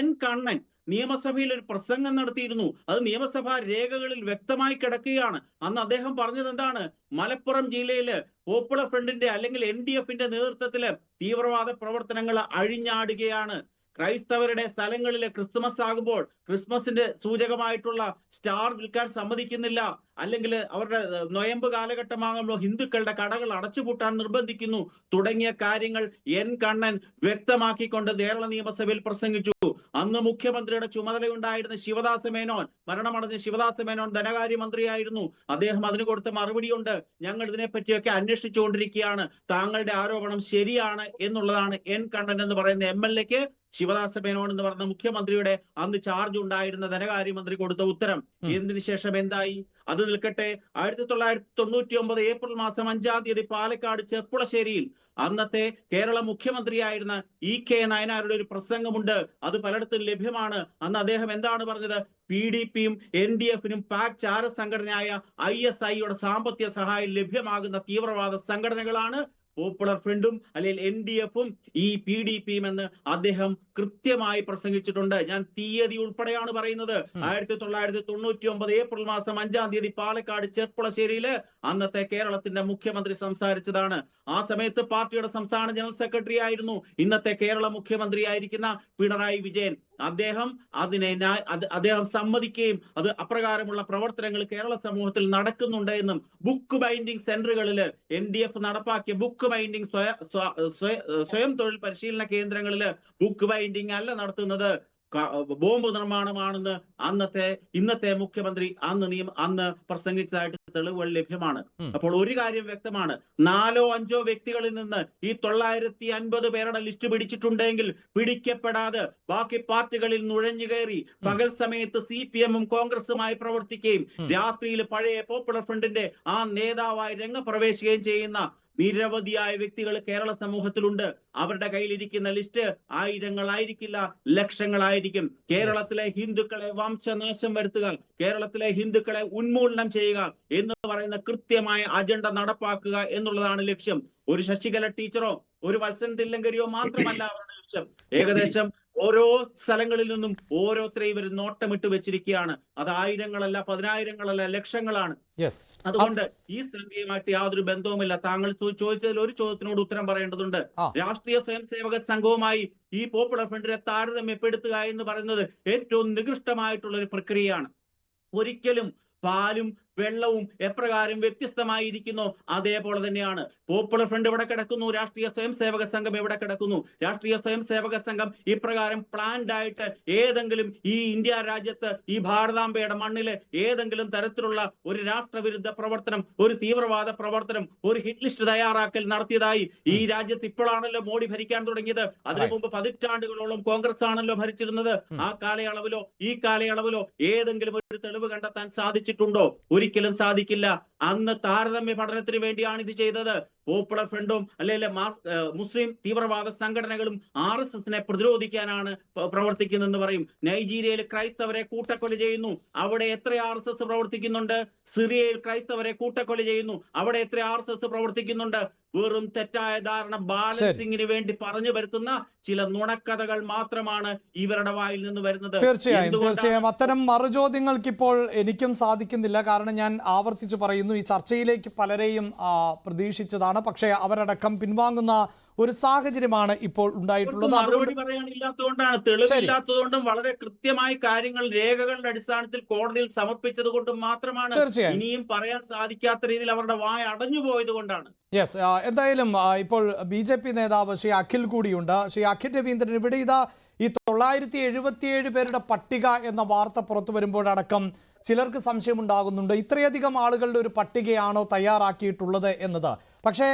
N കണ്ണൻ നിയമസഭയിൽ ഒരു പ്രസംഗം നടത്തിയിരുന്നു. അത് നിയമസഭാ രേഖകളിൽ വ്യക്തമായി കിടക്കുകയാണ്. അന്ന് അദ്ദേഹം പറഞ്ഞത് എന്താണ്? മലപ്പുറം ജില്ലയില് പോപ്പുലർ ഫ്രണ്ടിന്റെ അല്ലെങ്കിൽ NDFന്റെ നേതൃത്വത്തില് തീവ്രവാദ പ്രവർത്തനങ്ങൾ അഴിഞ്ഞാടുകയാണ്. ക്രൈസ്തവരുടെ സ്ഥലങ്ങളിൽ ക്രിസ്തുമസ് ആകുമ്പോൾ ക്രിസ്മസിന്റെ സൂചകമായിട്ടുള്ള സ്റ്റാർ വിൽക്കാൻ സമ്മതിക്കുന്നില്ല, അല്ലെങ്കിൽ അവരുടെ നൊയമ്പ് കാലഘട്ടമാകുമ്പോൾ ഹിന്ദുക്കളുടെ കടകൾ അടച്ചുപൂട്ടാൻ നിർബന്ധിക്കുന്നു തുടങ്ങിയ കാര്യങ്ങൾ N കണ്ണൻ വ്യക്തമാക്കിക്കൊണ്ട് കേരള നിയമസഭയിൽ പ്രസംഗിച്ചു. അന്ന് മുഖ്യമന്ത്രിയുടെ ചുമതലയുണ്ടായിരുന്ന ശിവദാസ മേനോൻ, മരണമടഞ്ഞ ശിവദാസ മേനോൻ ധനകാര്യമന്ത്രിയായിരുന്നു. അദ്ദേഹം അതിന് കൊടുത്ത മറുപടിയുണ്ട്. ഞങ്ങൾ ഇതിനെപ്പറ്റിയൊക്കെ അന്വേഷിച്ചുകൊണ്ടിരിക്കുകയാണ്, താങ്കളുടെ ആരോപണം ശരിയാണ് എന്നുള്ളതാണ് N കണ്ണൻ എന്ന് പറയുന്ന MLAക്ക് ശിവദാസ മേനോൻ എന്ന് പറഞ്ഞ മുഖ്യമന്ത്രിയുടെ അന്ന് ചാർജ് ഉണ്ടായിരുന്ന ധനകാര്യമന്ത്രി കൊടുത്ത ഉത്തരം. ഇതിനു ശേഷം എന്തായി? അത് നിൽക്കട്ടെ. 1999 ഏപ്രിൽ മാസം 5-ാം തീയതി പാലക്കാട് ചെർപ്പുളശ്ശേരിയിൽ അന്നത്തെ കേരള മുഖ്യമന്ത്രിയായിരുന്ന EK നായനാരുടെ ഒരു പ്രസംഗമുണ്ട്. അത് പലയിടത്തും ലഭ്യമാണ്. അന്ന് അദ്ദേഹം എന്താണ് പറഞ്ഞത്? PDPയും NDFനും പാക് ചാര സംഘടനയായ ISIയുടെ സാമ്പത്തിക സഹായം ലഭ്യമാകുന്ന തീവ്രവാദ സംഘടനകളാണ് പോപ്പുലർ ഫ്രണ്ടും അല്ലെങ്കിൽ NDFും ഈ PDPയും എന്ന് അദ്ദേഹം കൃത്യമായി പ്രസംഗിച്ചിട്ടുണ്ട്. ഞാൻ തീയതി ഉൾപ്പെടെയാണ് പറയുന്നത്. 1999 ഏപ്രിൽ മാസം 5-ാം തീയതി പാലക്കാട് ചെർപ്പുളശ്ശേരിയില് അന്നത്തെ കേരളത്തിന്റെ മുഖ്യമന്ത്രി സംസാരിച്ചതാണ്. ആ സമയത്ത് പാർട്ടിയുടെ സംസ്ഥാന ജനറൽ സെക്രട്ടറി ആയിരുന്നു ഇന്നത്തെ കേരള മുഖ്യമന്ത്രി ആയിരിക്കുന്ന പിണറായി വിജയൻ. അദ്ദേഹം സമ്മതിക്കുകയും അത് അപ്രകാരമുള്ള പ്രവർത്തനങ്ങൾ കേരള സമൂഹത്തിൽ നടക്കുന്നുണ്ട് എന്നും ബുക്ക് ബൈൻഡിംഗ് സെന്ററുകളിൽ NDF നടപ്പാക്കിയ ബുക്ക് ബൈൻഡിംഗ് സ്വയം തൊഴിൽ പരിശീലന കേന്ദ്രങ്ങളിൽ ബുക്ക് ബൈൻഡിംഗ് അല്ല നടത്തുന്നത്, ബോംബ് നിർമ്മാണമാണെന്ന് ഇന്നത്തെ മുഖ്യമന്ത്രി അന്ന് പ്രസംഗിച്ചതായിട്ട് തെളിവുകൾ ലഭ്യമാണ്. അപ്പോൾ ഒരു കാര്യം വ്യക്തമാണ്, 4-5 വ്യക്തികളിൽ നിന്ന് ഈ 950 പേരുടെ ലിസ്റ്റ് പിടിച്ചിട്ടുണ്ടെങ്കിൽ പിടിക്കപ്പെടാതെ ബാക്കി പാർട്ടികളിൽ നുഴഞ്ഞു കയറി പകൽ സമയത്ത് CPMും കോൺഗ്രസുമായി പ്രവർത്തിക്കുകയും രാത്രിയിൽ പഴയ പോപ്പുലർ ഫ്രണ്ടിന്റെ ആ നേതാവായി രംഗപ്രവേശിക്കുകയും ചെയ്യുന്ന നിരവധിയായ വ്യക്തികൾ കേരള സമൂഹത്തിലുണ്ട്. അവരുടെ കയ്യിലിരിക്കുന്ന ലിസ്റ്റ് ആയിരങ്ങളായിരിക്കില്ല, ലക്ഷങ്ങളായിരിക്കും. കേരളത്തിലെ ഹിന്ദുക്കളെ വംശനാശം വരുത്തുക, കേരളത്തിലെ ഹിന്ദുക്കളെ ഉന്മൂലനം ചെയ്യുക എന്ന് പറയുന്ന കൃത്യമായ അജണ്ട നടപ്പാക്കുക എന്നുള്ളതാണ് ലക്ഷ്യം. ഒരു ശശികല ടീച്ചറോ ഒരു വത്സൻ തില്ലങ്കരിയോ മാത്രമല്ല അവരുടെ ലക്ഷ്യം. ഏകദേശം ഓരോ സ്ഥലങ്ങളിൽ നിന്നും ഓരോരുത്തരെ ഇവർ നോട്ടമിട്ട് വെച്ചിരിക്കുകയാണ്. അത് ആയിരങ്ങളല്ല, പതിനായിരങ്ങളല്ല, ലക്ഷങ്ങളാണ്. അതുകൊണ്ട് ഈ സംഖ്യയുമായിട്ട് യാതൊരു ബന്ധവുമില്ല. താങ്കൾ ചോദിച്ചതിൽ ഒരു ചോദ്യത്തിനോട് ഉത്തരം പറയേണ്ടതുണ്ട്. രാഷ്ട്രീയ സ്വയം സേവക സംഘവുമായി ഈ പോപ്പുലർ ഫ്രണ്ടിനെ താരതമ്യപ്പെടുത്തുക എന്ന് പറയുന്നത് ഏറ്റവും നികൃഷ്ടമായിട്ടുള്ള ഒരു പ്രക്രിയയാണ്. ഒരിക്കലും പാലും വെള്ളവും എപ്രകാരം വ്യത്യസ്തമായിരിക്കുന്നു അതേപോലെ തന്നെയാണ് പോപ്പുലർ ഫ്രണ്ട് ഇവിടെ കിടക്കുന്നു, രാഷ്ട്രീയ സ്വയം സേവക സംഘം ഇവിടെ കിടക്കുന്നു. രാഷ്ട്രീയ സ്വയം സേവക സംഘം ഇപ്രകാരം പ്ലാൻഡ് ആയിട്ട് ഏതെങ്കിലും ഈ ഇന്ത്യ രാജ്യത്ത് ഈ ഭാരതാംബയുടെ മണ്ണില് ഏതെങ്കിലും തരത്തിലുള്ള ഒരു രാഷ്ട്രവിരുദ്ധ പ്രവർത്തനം, ഒരു തീവ്രവാദ പ്രവർത്തനം, ഒരു ഹിറ്റ് ലിസ്റ്റ് തയ്യാറാക്കൽ നടത്തിയതായി ഈ രാജ്യത്ത് ഇപ്പോഴാണല്ലോ മോഡി ഭരിക്കാൻ തുടങ്ങിയത്. അതിനു മുമ്പ് 10 ആണ്ടുകളോളം കോൺഗ്രസ് ആണല്ലോ ഭരിച്ചിരുന്നത്. ആ കാലയളവിലോ ഈ കാലയളവിലോ ഏതെങ്കിലും ഒരു തെളിവ് കണ്ടെത്താൻ സാധിച്ചിട്ടുണ്ടോ? ഒരിക്കലും സാധിക്കില്ല. അന്ന് താരതമ്യ പഠനത്തിന് വേണ്ടിയാണ് ഇത് ചെയ്തത്. പോപ്പുലർ ഫ്രണ്ടും അല്ലെങ്കിൽ മുസ്ലിം തീവ്രവാദ സംഘടനകളും RSSനെ പ്രതിരോധിക്കാനാണ് പ്രവർത്തിക്കുന്നതെന്ന് പറയും. നൈജീരിയയിൽ ക്രൈസ്തവരെ കൂട്ടക്കൊല ചെയ്യുന്നു, അവിടെ എത്ര RSS പ്രവർത്തിക്കുന്നുണ്ട്? സിറിയയിൽ ക്രൈസ്തവരെ കൂട്ടക്കൊല ചെയ്യുന്നു, അവിടെ എത്ര RSS പ്രവർത്തിക്കുന്നുണ്ട്? വെറും തെറ്റായ ധാരണ ബാലൻസിങ്ങിന് വേണ്ടി പറഞ്ഞു വരുത്തുന്ന ചില നുണക്കഥകൾ മാത്രമാണ് ഇവരുടെ വായിൽ നിന്ന് വരുന്നത്. തീർച്ചയായും അത്തരം മറുചോദ്യങ്ങൾക്ക് ഇപ്പോൾ എനിക്കും സാധിക്കുന്നില്ല. കാരണം ഞാൻ ആവർത്തിച്ചു പറയുന്നു, ഈ ചർച്ചയിലേക്ക് പലരെയും പ്രതീക്ഷിച്ചതാണ്, പക്ഷേ അവരടക്കം പിൻവാങ്ങുന്ന ഒരു സാഹചര്യമാണ് ഇപ്പോൾ ഉണ്ടായിട്ടുള്ളത്. മറുപടി പറയാനില്ലാത്തതുകൊണ്ടാണ്, തെളിവില്ലാത്തതുകൊണ്ടും വളരെ കൃത്യമായി കാര്യങ്ങൾ രേഖകളുടെ അടിസ്ഥാനത്തിൽ കോടതിയിൽ സമർപ്പിച്ചത് കൊണ്ടും മാത്രമാണ് ഇനിയും പറയാൻ സാധിക്കാത്ത രീതിയിൽ അവരുടെ വായ അടഞ്ഞു പോയത് കൊണ്ടാണ്. യെസ്, എന്തായാലും ഇപ്പോൾ BJP നേതാവ് ശ്രീ അഖിൽ കൂടിയുണ്ട്. ശ്രീ അഖിൽ രവീന്ദ്രൻ, ഇവിടെ ഇതാ ഈ 977 പേരുടെ പട്ടിക എന്ന വാർത്ത പുറത്തു വരുമ്പോഴടക്കം ചിലർക്ക് സംശയമുണ്ടാകുന്നുണ്ട്, ഇത്രയധികം ആളുകളുടെ ഒരു പട്ടികയാണോ തയ്യാറാക്കിയിട്ടുള്ളത് എന്നത്. പക്ഷേ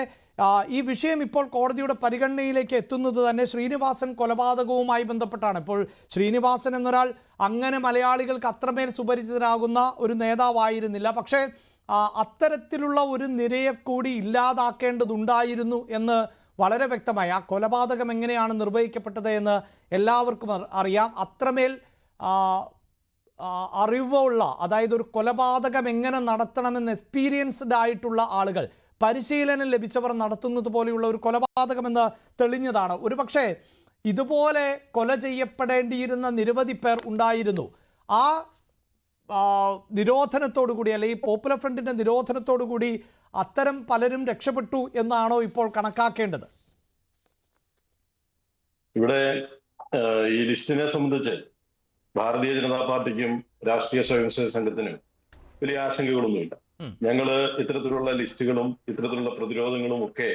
ഈ വിഷയം ഇപ്പോൾ കോടതിയുടെ പരിഗണനയിലേക്ക് എത്തുന്നത് തന്നെ ശ്രീനിവാസൻ കൊലപാതകവുമായി ബന്ധപ്പെട്ടാണ്. ഇപ്പോൾ ശ്രീനിവാസൻ എന്നൊരാൾ അങ്ങനെ മലയാളികൾക്ക് അത്രമേൽ സുപരിചിതനാകുന്ന ഒരു നേതാവായിരുന്നില്ല. പക്ഷേ അത്തരത്തിലുള്ള ഒരു നിരയെ കൂടി ഇല്ലാതാക്കേണ്ടതുണ്ടായിരുന്നു എന്ന് വളരെ വ്യക്തമായി. ആ കൊലപാതകം എങ്ങനെയാണ് നിർവഹിക്കപ്പെട്ടത് എന്ന് എല്ലാവർക്കും അറിയാം. അത്രമേൽ അറിവുള്ള, അതായത് ഒരു കൊലപാതകം എങ്ങനെ നടത്തണമെന്ന് എക്സ്പീരിയൻസ്ഡ് ആയിട്ടുള്ള ആളുകൾ, പരിശീലനം ലഭിച്ചവർ നടത്തുന്നത് പോലെയുള്ള ഒരു കൊലപാതകമെന്ന് തെളിഞ്ഞതാണ്. ഒരുപക്ഷെ ഇതുപോലെ കൊല ചെയ്യപ്പെടേണ്ടിയിരുന്ന നിരവധി പേർ ഉണ്ടായിരുന്നു. ആ നിരോധനത്തോടുകൂടി, അല്ലെങ്കിൽ പോപ്പുലർ ഫ്രണ്ടിന്റെ നിരോധനത്തോടുകൂടി അത്തരം പലരും രക്ഷപ്പെട്ടു എന്നാണോ ഇപ്പോൾ കണക്കാക്കേണ്ടത്? ഇവിടെ ഈ ലിസ്റ്റിനെ സംബന്ധിച്ച് ഭാരതീയ ജനതാ പാർട്ടിക്കും രാഷ്ട്രീയ സ്വയംസേവക സംഘത്തിനും വലിയ ആശങ്കകളൊന്നുമില്ല. ഞങ്ങള് ഇത്തരത്തിലുള്ള ലിസ്റ്റുകളും ഇത്തരത്തിലുള്ള പ്രതിരോധങ്ങളും ഒക്കെ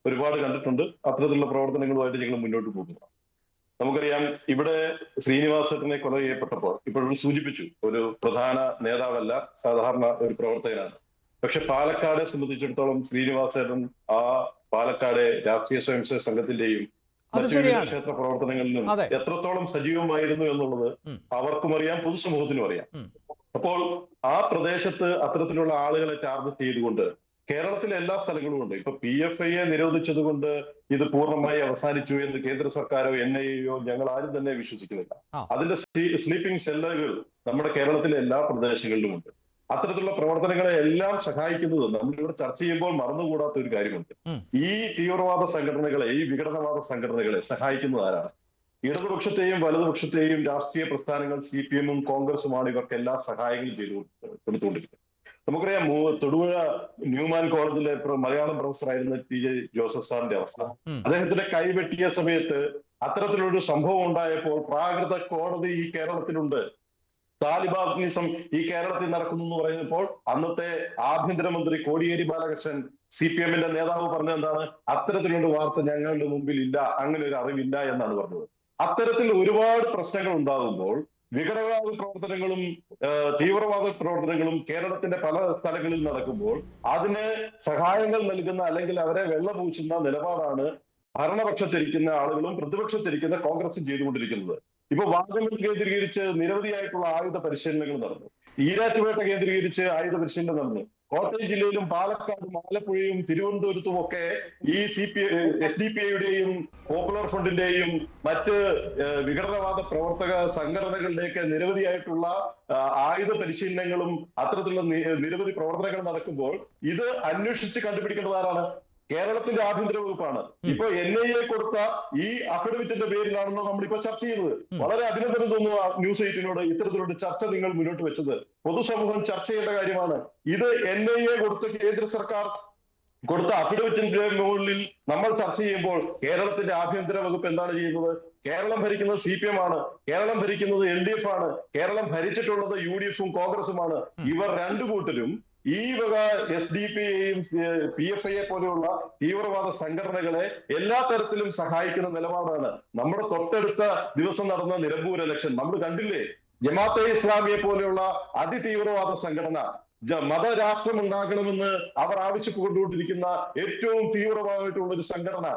ഒരുപാട് കണ്ടിട്ടുണ്ട്. അത്തരത്തിലുള്ള പ്രവർത്തനങ്ങളുമായിട്ട് ഞങ്ങൾ മുന്നോട്ട് പോകുന്നു. നമുക്കറിയാം, ഇവിടെ ശ്രീനിവാസനെ കൊല ചെയ്യപ്പെട്ടപ്പോൾ ഇപ്പോഴും സൂചിപ്പിച്ചു, ഒരു പ്രധാന നേതാവല്ല, സാധാരണ ഒരു പ്രവർത്തകനാണ്. പക്ഷെ പാലക്കാടെ സംബന്ധിച്ചിടത്തോളം ശ്രീനിവാസൻ ആ പാലക്കാട് രാഷ്ട്രീയ സ്വയംസേവക സംഘത്തിന്റെയും ക്ഷേത്ര പ്രവർത്തനങ്ങളിലും എത്രത്തോളം സജീവമായിരുന്നു എന്നുള്ളത് അവർക്കും അറിയാം, പൊതുസമൂഹത്തിനും അറിയാം. അപ്പോൾ ആ പ്രദേശത്ത് അത്തരത്തിലുള്ള ആളുകളെ ടാർഗറ്റ് ചെയ്തുകൊണ്ട് കേരളത്തിലെ എല്ലാ സ്ഥലങ്ങളും ഉണ്ട്. ഇപ്പൊ PFIയെ നിരോധിച്ചത് കൊണ്ട് ഇത് പൂർണ്ണമായി അവസാനിച്ചു എന്ന് കേന്ദ്ര സർക്കാരോ NIAയോ ഞങ്ങൾ ആരും തന്നെ വിശ്വസിക്കുന്നില്ല. അതിന്റെ സ്ലീപ്പിംഗ് സെല്ലുകൾ നമ്മുടെ കേരളത്തിലെ എല്ലാ പ്രദേശങ്ങളിലും ഉണ്ട്. അത്തരത്തിലുള്ള പ്രവർത്തനങ്ങളെ എല്ലാം സഹായിക്കുന്നത് നമ്മളിവിടെ ചർച്ച ചെയ്യുമ്പോൾ മറന്നുകൂടാത്ത ഒരു കാര്യമുണ്ട്. ഈ തീവ്രവാദ സംഘടനകളെ, ഈ വിഘടനവാദ സംഘടനകളെ സഹായിക്കുന്നത് ആരാണ്? ഇടതുപക്ഷത്തെയും വലതുപക്ഷത്തെയും രാഷ്ട്രീയ പ്രസ്ഥാനങ്ങൾ CPM-ഉം കോൺഗ്രസുമാണ് ഇവർക്ക് എല്ലാ സഹായങ്ങളും ചെയ്തു കൊടുത്തുകൊണ്ടിരിക്കുന്നത്. നമുക്കറിയാം, തൊടുപുഴ ന്യൂമാൻ കോളേജിലെ മലയാളം പ്രൊഫസറായിരുന്ന TJ ജോസഫ് സാറിന്റെ അവസ്ഥ. അദ്ദേഹത്തിന്റെ കൈവെട്ടിയ സമയത്ത് അത്തരത്തിലൊരു സംഭവം ഉണ്ടായപ്പോൾ പ്രാകൃത കോടതി ഈ കേരളത്തിലുണ്ട്, താലിബാനിസം ഈ കേരളത്തിൽ നടക്കുന്നു എന്ന് പറയുമ്പോൾ അന്നത്തെ ആഭ്യന്തരമന്ത്രി കോടിയേരി ബാലകൃഷ്ണൻ CPM-ന്റെ നേതാവ് പറഞ്ഞത് എന്താണ്? അത്തരത്തിലൊരു വാർത്ത ഞങ്ങളുടെ മുമ്പിൽ ഇല്ല, അങ്ങനെ ഒരു അറിവില്ല എന്നാണ് പറഞ്ഞത്. അത്തരത്തിൽ ഒരുപാട് പ്രശ്നങ്ങൾ ഉണ്ടാകുമ്പോൾ വിഘടനവാദ പ്രവർത്തനങ്ങളും തീവ്രവാദ പ്രവർത്തനങ്ങളും കേരളത്തിന്റെ പല സ്ഥലങ്ങളിൽ നടക്കുമ്പോൾ അതിന് സഹായങ്ങൾ നൽകുന്ന, അല്ലെങ്കിൽ അവരെ വെള്ളപൂശുന്ന നിലപാടാണ് ഭരണപക്ഷത്തിരിക്കുന്ന ആളുകളും പ്രതിപക്ഷത്തിരിക്കുന്ന കോൺഗ്രസും ചെയ്തുകൊണ്ടിരിക്കുന്നത്. ഇപ്പൊ വാഗമൺ കേന്ദ്രീകരിച്ച് നിരവധിയായിട്ടുള്ള ആയുധ പരിശീലനങ്ങൾ നടന്നു. ഈരാറ്റുപേട്ട കേന്ദ്രീകരിച്ച് ആയുധ പരിശീലനം നടന്നു. കോട്ടയം ജില്ലയിലും പാലക്കാടും ആലപ്പുഴയും തിരുവനന്തപുരത്തും ഒക്കെ ഈ SDPIയുടെയും പോപ്പുലർ ഫ്രണ്ടിന്റെയും മറ്റ് വിഘടനവാദ പ്രവർത്തക സംഘടനകളുടെയൊക്കെ നിരവധിയായിട്ടുള്ള ആയുധ പരിശീലനങ്ങളും അത്തരത്തിലുള്ള നിരവധി പ്രവർത്തനങ്ങൾ നടക്കുമ്പോൾ ഇത് അന്വേഷിച്ച് കണ്ടുപിടിക്കേണ്ടത് ആരാണ്? കേരളത്തിന്റെ ആഭ്യന്തര വകുപ്പാണ്. ഇപ്പൊ NIA കൊടുത്ത ഈ അഫിഡവിറ്റിന്റെ പേരിലാണല്ലോ നമ്മളിപ്പോ ചർച്ച ചെയ്യുന്നത്. വളരെ അഭിനന്ദനം തോന്നുന്നു ന്യൂസ് 8-നോട് ഇത്തരത്തിലുള്ള ചർച്ച നിങ്ങൾ മുന്നോട്ട് വെച്ചത്. പൊതുസമൂഹം ചർച്ച ചെയ്യേണ്ട കാര്യമാണ്. ഇത് NIA കൊടുത്ത കേന്ദ്ര സർക്കാർ കൊടുത്ത അഫിഡവിറ്റിന്റെ മുകളിൽ നമ്മൾ ചർച്ച ചെയ്യുമ്പോൾ കേരളത്തിന്റെ ആഭ്യന്തര വകുപ്പ് എന്താണ് ചെയ്യുന്നത്? കേരളം ഭരിക്കുന്നത് CPM ആണ്, കേരളം ഭരിക്കുന്നത് LDF ആണ്, കേരളം ഭരിച്ചിട്ടുള്ളത് UDF-ഉം കോൺഗ്രസുമാണ്. ഇവർ രണ്ടു കൂട്ടരും ഈ വക SDPയെയും PFIയെ പോലെയുള്ള തീവ്രവാദ സംഘടനകളെ എല്ലാ തരത്തിലും സഹായിക്കുന്ന നിലപാടാണ്. നമ്മുടെ തൊട്ടടുത്ത ദിവസം നടന്ന നിലമ്പൂർ ഇലക്ഷൻ നമ്മൾ കണ്ടില്ലേ? ജമാഅത്തെ ഇസ്ലാമിയെ പോലെയുള്ള അതിതീവ്രവാദ സംഘടന, മതരാഷ്ട്രം ഉണ്ടാക്കണമെന്ന് അവർ ആവശ്യപ്പെട്ടുകൊണ്ടിരിക്കുന്ന ഏറ്റവും തീവ്രമായിട്ടുള്ള ഒരു സംഘടന,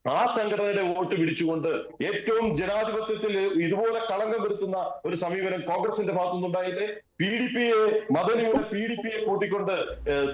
ആ സംഘടനയുടെ വോട്ട് പിടിച്ചുകൊണ്ട് ഏറ്റവും ജനാധിപത്യത്തിൽ ഇതുപോലെ കളങ്കം വരുത്തുന്ന ഒരു സമീപനം കോൺഗ്രസിന്റെ ഭാഗത്തുനിന്നുണ്ടായില്ലേ? PDP-യെ മദനിയുടെ PDP-യെ കൂട്ടിക്കൊണ്ട്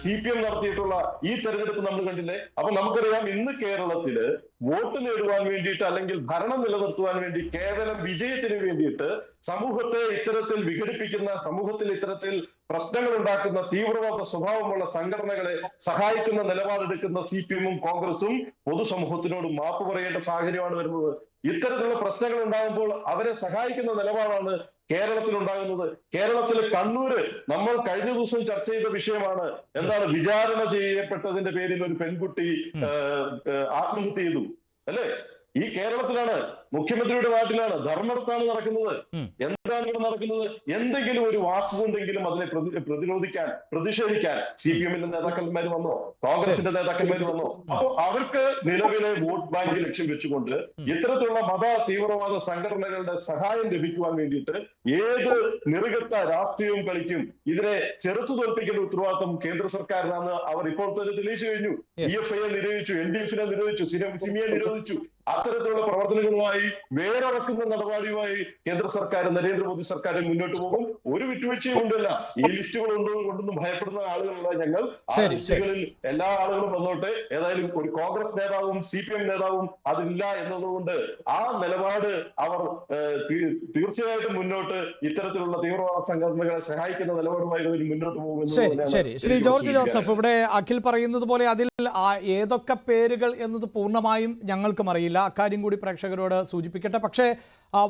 CPM നടത്തിയിട്ടുള്ള ഈ തെരഞ്ഞെടുപ്പ് നമ്മൾ കണ്ടില്ലേ? അപ്പൊ നമുക്കറിയാം ഇന്ന് കേരളത്തില് വോട്ട് നേടുവാൻ വേണ്ടിയിട്ട് അല്ലെങ്കിൽ ഭരണം നിലനിർത്തുവാൻ വേണ്ടി കേവലം വിജയത്തിന് വേണ്ടിയിട്ട് സമൂഹത്തെ ഇത്തരത്തിൽ വിഘടിപ്പിക്കുന്ന, സമൂഹത്തിൽ ഇത്തരത്തിൽ പ്രശ്നങ്ങൾ ഉണ്ടാക്കുന്ന തീവ്രവാദ സ്വഭാവമുള്ള സംഘടനകളെ സഹായിക്കുന്ന നിലപാടെടുക്കുന്ന CPM-ഉം കോൺഗ്രസും പൊതുസമൂഹത്തിനോട് മാപ്പ് പറയേണ്ട സാഹചര്യമാണ് വരുന്നത്. ഇത്തരത്തിലുള്ള പ്രശ്നങ്ങൾ ഉണ്ടാകുമ്പോൾ അവരെ സഹായിക്കുന്ന നിലപാടാണ് കേരളത്തിൽ ഉണ്ടാകുന്നത്. കേരളത്തിലെ കണ്ണൂര് നമ്മൾ കഴിഞ്ഞ ദിവസം ചർച്ച ചെയ്ത വിഷയമാണ്. എന്താണ്, വിചാരണ ചെയ്യപ്പെട്ടതിന്റെ പേരിൽ ഒരു പെൺകുട്ടി ആത്മഹത്യ ചെയ്തു അല്ലെ? ഈ കേരളത്തിലാണ്, മുഖ്യമന്ത്രിയുടെ നാട്ടിലാണ്, ധർമ്മടത്താണ് നടക്കുന്നത്. എന്താണ് ഇവിടെ നടക്കുന്നത്? എന്തെങ്കിലും ഒരു വാക്കുകൊണ്ടെങ്കിലും അതിനെ പ്രതിഷേധിക്കാൻ CPM-ന്റെ നേതാക്കന്മാർ വന്നോ? കോൺഗ്രസിന്റെ നേതാക്കന്മാർ വന്നോ? അപ്പോ അവർക്ക് നിലവിലെ വോട്ട് ബാങ്ക് ലക്ഷ്യം വെച്ചുകൊണ്ട് ഇത്തരത്തിലുള്ള മത തീവ്രവാദ സംഘടനകളുടെ സഹായം ലഭിക്കുവാൻ വേണ്ടിയിട്ട് ഏത് നിറുകെട്ട രാഷ്ട്രീയവും കളിക്കും. ഇതിനെ ചെറുത്തു തോൽപ്പിക്കേണ്ട ഉത്തരവാദിത്വം കേന്ദ്ര സർക്കാരിനാണ്. അവർ ഇപ്പോൾ തന്നെ തെളിയിച്ചു കഴിഞ്ഞു. DFI-യെ നിരോധിച്ചു, NDF-നെ നിരോധിച്ചു, സിമിയെ നിരോധിച്ചു. അത്തരത്തിലുള്ള പ്രവർത്തനങ്ങളുമായി വേറെറക്കുന്ന നടപടിയുമായി കേന്ദ്ര സർക്കാർ, നരേന്ദ്രമോദി സർക്കാർ മുന്നോട്ട് പോകും. ഒരു വിട്ടുവീഴ്ചയും ഉണ്ടല്ല. ഈ ലിസ്റ്റുകൾ കൊണ്ടൊന്നും ഭയപ്പെടുന്ന ആളുകളല്ല ഞങ്ങൾ. ആ ലിസ്റ്റുകളിൽ എല്ലാ ആളുകളും വന്നോട്ടെ. ഏതായാലും ഒരു കോൺഗ്രസ് നേതാവും CPM നേതാവും അതില്ല എന്നതുകൊണ്ട് ആ നിലപാട് അവർ തീർച്ചയായിട്ടും മുന്നോട്ട് ഇത്തരത്തിലുള്ള തീവ്രവാദ സംഘടനകളെ സഹായിക്കുന്ന നിലപാടുമായി മുന്നോട്ട് പോകുമെന്ന്. ശരി, ശ്രീ ജോർജ് ജോസഫ്, ഇവിടെ അഖിൽ പറയുന്നത് പോലെ അതിൽ ഏതൊക്കെ പേരുകൾ എന്നത് പൂർണ്ണമായും ഞങ്ങൾക്കും അറിയില്ല. അക്കാര്യം കൂടി പ്രേക്ഷകരോട് സൂചിപ്പിക്കട്ടെ. പക്ഷേ